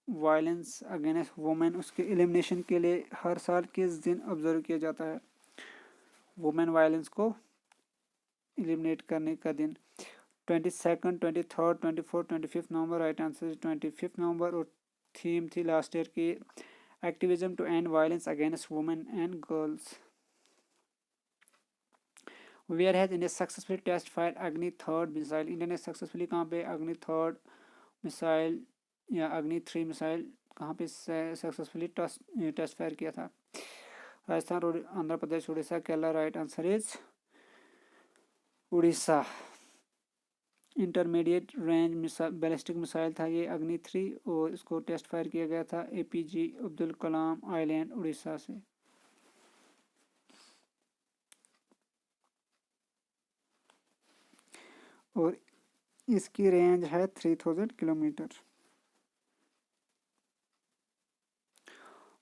S1: violence against women उसके एलिमिनेशन के लिए हर साल किस दिन ऑब्जर्व किया जाता है? वुमेन वायलेंस को एलिमिनेट करने का दिन 22, 23, 24, 25 नवंबर। राइट आंसर 25 नवंबर। और थीम थी लास्ट ईयर की activism to end violence against women and girls. Where has India successfully test fire Agni third missile? India ने सक्सेसफुली कहाँ पे अग्नि थर्ड मिसाइल या अग्नि 3 मिसाइल कहाँ पे सक्सेसफुली टेस्ट फायर किया था? Rajasthan, Andhra Pradesh, Orissa, Kerala. Right answer is Orissa. Intermediate range ballistic missile था ये अग्नि 3 और इसको टेस्ट फायर किया गया था एपीजे अब्दुल कलाम आइलैंड उड़ीसा से। और इसकी रेंज है 3000 किलोमीटर।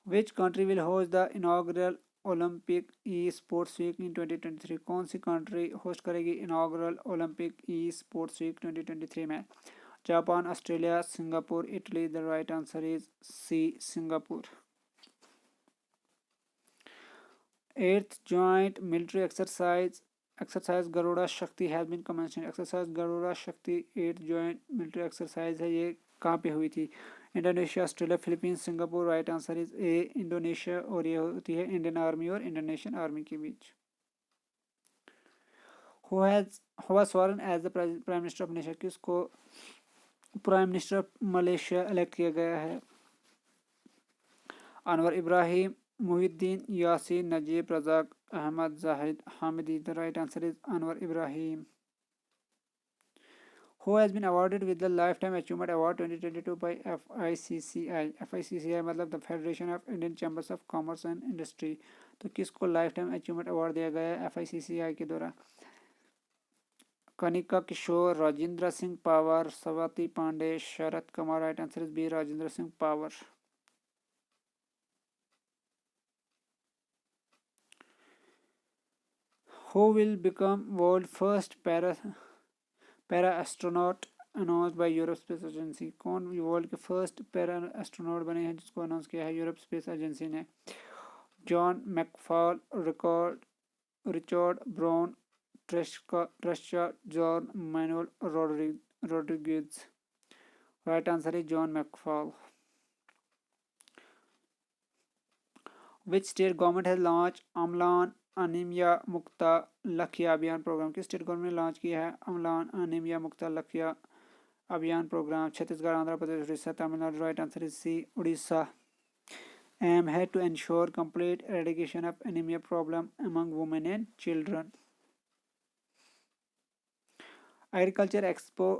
S1: Which country will host the inaugural Olympic esports week in 2023? कौन सी कंट्री होस्ट करेगी inaugural Olympic esports week 2023 में? Japan, Australia, Singapore, Italy. The right answer is C, Singapore. 8th joint military exercise Garuda Shakti has been commenced. Exercise Garuda Shakti 8th joint military exercise है, ये कहाँ पे हुई थी? Indonesia, Australia, Philippines, Singapore. Right answer is A, Indonesia. और ये होती है इंडियन आर्मी और इंडोनेशियन आर्मी के बीच। Who was sworn as the prime minister of Malaysia? किसको prime minister of Malaysia elect किया गया है? Anwar Ibrahim, Muhyiddin Yassin, Najib Razak, Ahmad Zahid Hamidi. The right answer is Anwar Ibrahim. Who has been awarded with the Lifetime Achievement Award 2022 by FICCI? FICCI मतलब the federation of Indian chambers of commerce and industry. तो किसको life time achievement award दिया गया है FICCI के द्वारा? Kanika Kishore, Rajendra Singh Pawar, Swati Pandey, Sharad Kumar. Right answer is B, Rajendra Singh Pawar. Who will become world first para astronaut announce by Europe space agency? कौन world के first para astronaut बने हैं जिसको अनाउंस किया है यूरोप स्पेस एजेंसी ने? John McFall, Richard Brown, Trescha, John Manuel Rodriguez. Right answer is John McFall. Which state government has launch Amlan anaemia Mukta Lakhya Abhiyan programme? किस state government ने लॉन्च किया है अम्लान anaemia Mukta Lakhya Abhiyan programme? Chhattisgarh, Andhra Pradesh, Orissa, Tamil Nadu. Right answer is C, Orissa. Aim है to ensure complete eradication of anaemia problem among women and children. Agriculture expo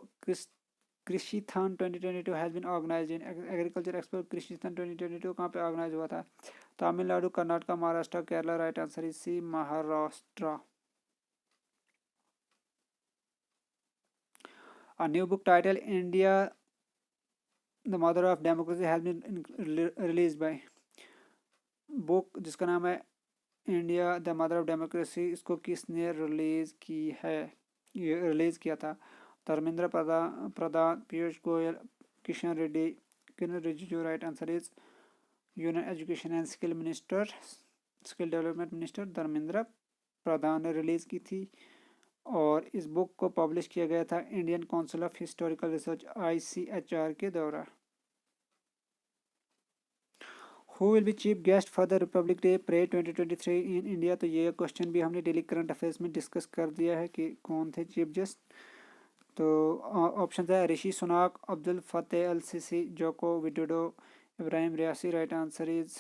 S1: Krishithon 2022 has been organised in. Agriculture expo Krishithon 2022 कहाँ पे organise हुआ था? Tamil Nadu, Karnataka, Maharashtra, Kerala. Right answer is C, Maharashtra. A new book titled India the Mother of Democracy has been released by। Book जिसका नाम है India the mother of democracy, इसको किसने release की है? ये रिलीज किया था Dharmendra Pradhan, Piyush Goyal, Kishan Reddy, Kiran Rijiju. Right answer is union education and skill development minister Dharmendra Pradhan ने रिलीज की थी और इस बुक को पब्लिश किया गया था Indian council of historical research ICHR के द्वारा। Who will B chief guest for the Republic day parade 2023 in India. तो ये क्वेश्चन भी हमने डेली करंट अफेयर्स में डिस्कस कर दिया है कि कौन थे चीफ गेस्ट। तो ऑप्शन है Rishi Sunak, Abdel Fattah el Sisi, Joko Widodo, Ibrahim Raisi. Right answer is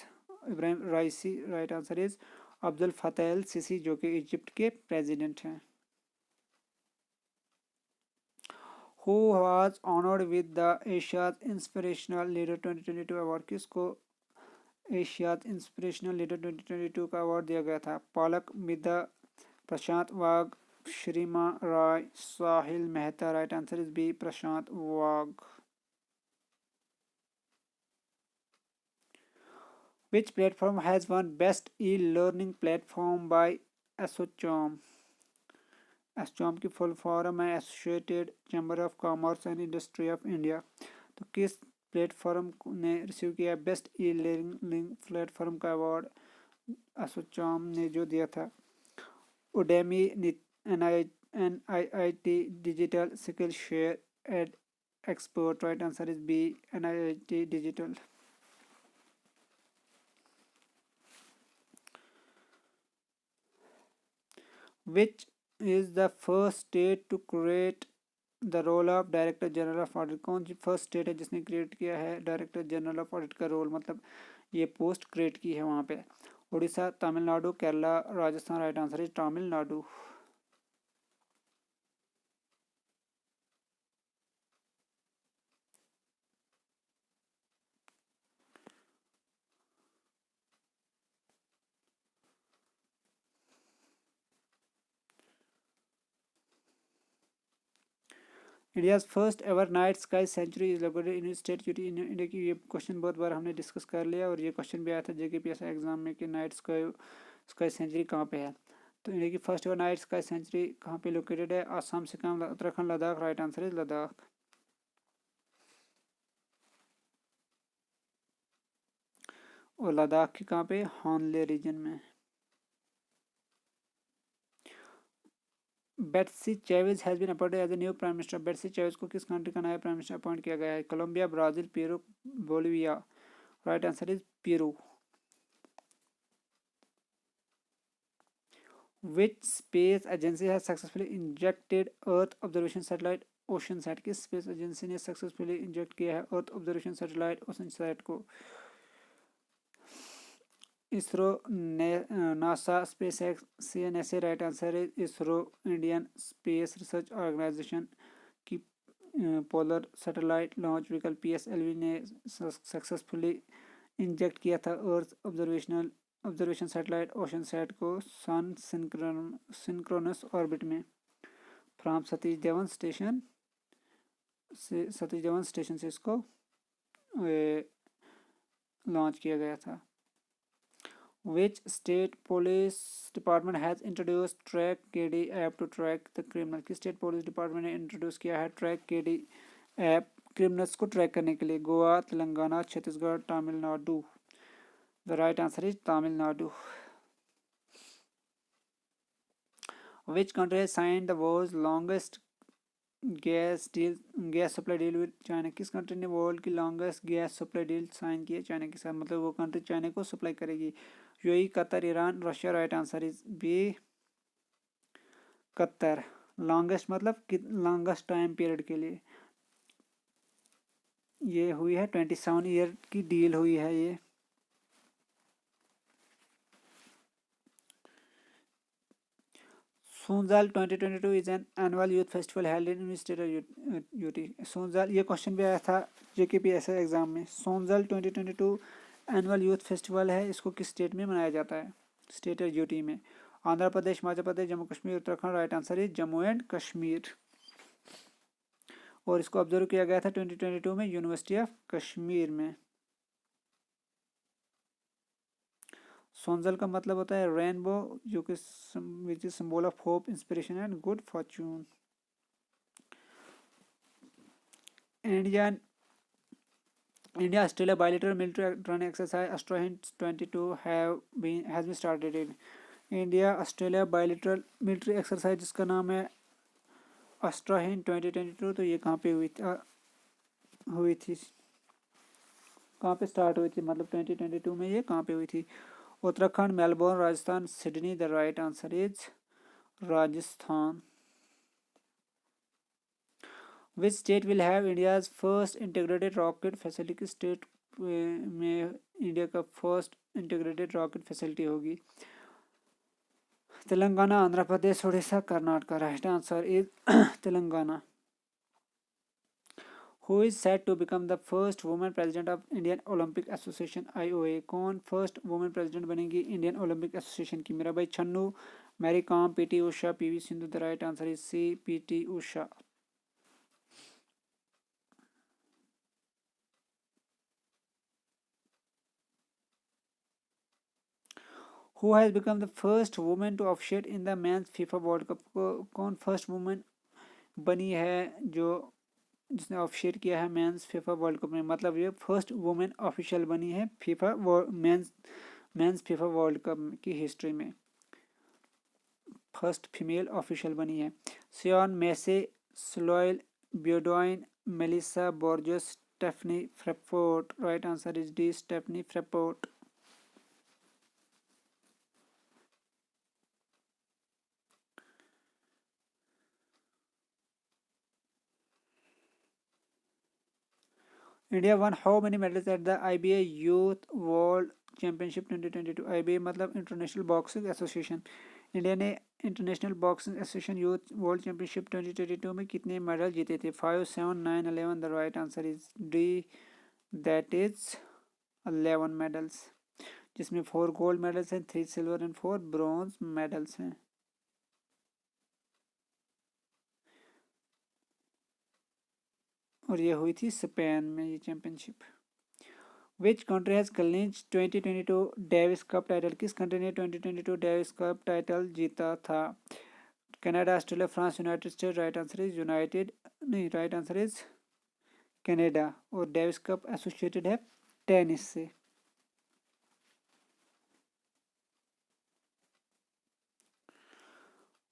S1: Ibrahim Raisi. Right answer is Abdel Fattah el Sisi, जो कि इजिप्ट के प्रेसिडेंट हैं। Who was honoured with the Asia's inspirational leader 2022 award. किसको Asia's inspirational leader 2022 का award दिया गया था? Palak Midha, Prashant Wagh, Shrima Rai, Sahil Mehta. Right answer is B Prashant Wagh. Which platform has won Best E-Learning Platform by ASSOCHAM? ASSOCHAM की फुल फॉर्म है associated chamber of commerce and industry of India. तो किस platform ने रिसीव किया बेस्ट ई लर्निंग प्लेटफॉर्म का अवार्ड? ASSOCHAM ने जो दिया था। Udemy, NIIT digital, skill share, ed expert. Right answer is B NIIT digital. Which is the first state to create the role of director general of audit? कौन सी first state है जिसने create किया है डायरेक्टर जनरल ऑफ ऑडिट का role, मतलब ये post create की है वहाँ पे? Orissa, Tamil Nadu, Kerala, Rajasthan. Right answer is Tamil Nadu. India's first ever night sky sanctuary is located in state UT in India की। ये क्वेश्चन बहुत बार हमने डिस्कस कर लिया और ये क्वेश्चन भी आया था JKPSC एग्जाम में कि नाइट स्काई सेंचुरी कहाँ पे है। तो इंडिया की first ever night sky sanctuary कहाँ पे लोकेटेड है? Assam, Sikkim, Uttarakhand, Ladakh. Right answer is Ladakh. और लद्दाख की कहाँ पे? हॉनले रीजन में। Betssy Chavez has been appointed as a new prime minister. Betssy Chavez को किस कंट्री का नया प्राइम मिनिस्टर अपॉइंट किया गया है? Colombia, Brazil, Peru, Bolivia. Right answer is Peru. Which space agency has successfully injected Earth observation satellite OceanSat? किस space agency ने successfully inject किया है अर्थ ऑब्जर्वेशन सैटेलाइट OceanSat को? ISRO, NASA, SpaceX, CNSA। Right answer है ISRO, Indian space research organisation की polar satellite launch vehicle PSLV ने successfully inject किया था अर्थ ऑब्जर्वेशन सैटेलाइट OceanSat को सन सिंक्रोनस ऑर्बिट में फ्रॉम सतीश धवन स्टेशन से इसको लॉन्च किया गया था। Which state police department has introduced Track KD app to track the criminal? किस स्टेट पुलिस डिपार्टमेंट ने इंट्रोड्यूस किया है Track KD ऐप क्रिमिनल्स को ट्रैक करने के लिए? Goa, Telangana, Chhattisgarh, Tamil Nadu. The right answer is Tamil Nadu. Which country has signed the world's longest gas supply deal with China? किस country ने वर्ल्ड की longest gas supply deal sign की है चाइना के साथ? मतलब वो कंट्री चाइना को सप्लाई करेगी। UAE, Qatar, Iran, Russia. Right answer is B Qatar. Longest मतलब लॉन्गेस्ट टाइम पीरियड के लिए ये हुई है 27 ईयर की डील हुई है ये। Sonzal 2022 is an annual youth festival held in state UT. Sonzal, ये क्वेश्चन भी आया था JKPSC एग्जाम में। सोनजाल 2022 एनुअल यूथ फेस्टिवल है, इसको किस स्टेट में मनाया जाता है? स्टेट यूटी में। Andhra Pradesh, Himachal Pradesh, Jammu Kashmir, Uttarakhand. Right answer is Jammu and Kashmir. और इसको ऑब्जर्व किया गया था 2022 में यूनिवर्सिटी ऑफ कश्मीर में। सोनजल का मतलब होता है रेनबो, जो कि which is symbol of hope, inspiration and good Fortune. India Australia bilateral military training exercise Astro Hint 22 has been started in India Australia bilateral military exercise जिसका नाम है अस्ट्राहिन 2022, तो ये कहाँ पे हुई थी कहाँ पे स्टार्ट हुई थी, मतलब 2022 में ये कहाँ पे हुई थी? Uttarakhand, Melbourne, Rajasthan, Sydney. The right answer is Rajasthan. Which state will have India's first integrated rocket facility? किस स्टेट में इंडिया का फर्स्ट इंटीग्रेटेड रॉकेट फैसिलिटी होगी? Telangana, Andhra Pradesh, Orissa, Karnataka. Right answer is Telangana. Who is said to become the first woman president of Indian Olympic Association IOA? कौन first women president बनेगी Indian Olympic association की? Mirabai Chanu, Mary Kom, P T Usha, P V Sindhu. The right answer is C, P T Usha. Who has become the first woman to officiate in the men's FIFA World Cup? कौन first women बनी है जो जिसने officiate किया है mains FIFA world cup में? मतलब ये फर्स्ट वुमेन ऑफिशियल बनी है FIFA men's FIFA world cup की हिस्ट्री में, फर्स्ट फीमेल ऑफिशियल बनी है। सियन मेसे, स्लोइल ब्योडोइन, Melissa Borjas, Stephanie Frappart. Right answer is D, Stephanie Frappart. India won how many medals at the IBA youth world championship 2022? IBA मतलब international boxing association. India ने international boxing association youth world championship 2022 में कितने medal जीते थे? 5, 7, 9, 11। The right answer is D, that is 11 medals, जिसमें 4 gold medals हैं, 3 silver and 4 bronze medals हैं। और ये हुई थी स्पेन में ये championship. Which country has clinch 2022 Davis cup title? किस कंट्री ने 2022 डेविस कप टाइटल जीता था? Canada, Australia, France, United state. Right answer is United, नहीं, राइट आंसर इज कनाडा। और डेविस कप एसोसिएटेड है टेनिस से।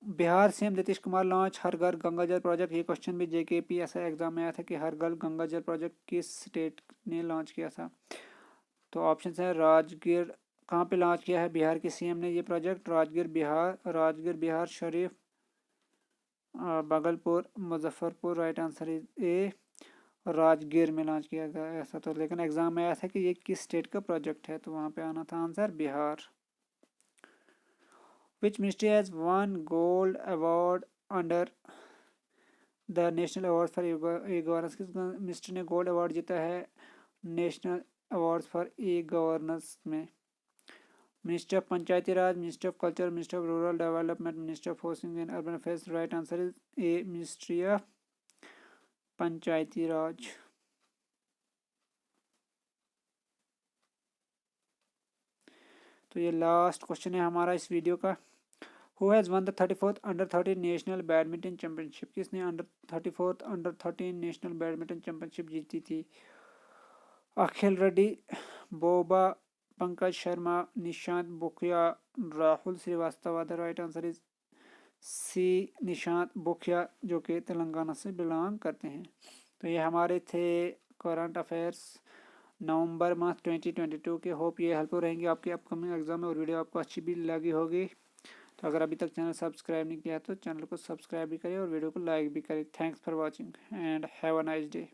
S1: बिहार सीएम नीतीश कुमार लॉन्च हर घर गंगा जल प्रोजेक्ट। ये क्वेश्चन भी जेकेपीएससी एग्जाम में आया था कि हर घर गंगा जल प्रोजेक्ट किस स्टेट ने लॉन्च किया था? तो ऑप्शन है राजगीर। कहाँ पे लॉन्च किया है बिहार के सीएम ने ये project? Rajgir Bihar, Sharif, Bhagalpur, Muzaffarpur. Right answer is ए, राजगीर में लॉन्च किया गया ऐसा। तो लेकिन एग्जाम में आया था कि ये किस स्टेट का प्रोजेक्ट है, तो वहाँ पे आना था answer Bihar. Which ministry has won gold award under the national award for e governance? किस मिनिस्ट्री ने गोल्ड अवार्ड जीता है national award for e governance में? Ministry of Panchayati Raj, ministry of culture, ministry of rural development, ministry of housing and urban affairs. Right answer is A, ministry of Panchayati Raj. तो ये last question है हमारा इस video का। Who has won the 34th under 13 national badminton championship? किसने under 13 national badminton championship जीती थी? Akhil Reddy, Boba, Pankaj Sharma, Nishant Bukiya, Rahul Srivastava. The right answer is C, Nishant Bukiya, जो कि तेलंगाना से बिलोंग करते हैं। तो ये हमारे थे करंट अफेयर्स नवंबर मंथ 2022 के। होप ये हेल्पफुल रहेंगे आपके अपकमिंग एग्जाम में, और वीडियो आपको अच्छी भी लगी होगी। तो अगर अभी तक चैनल सब्सक्राइब नहीं किया तो चैनल को सब्सक्राइब भी करें और वीडियो को लाइक भी करें। Thanks for watching and have a nice day.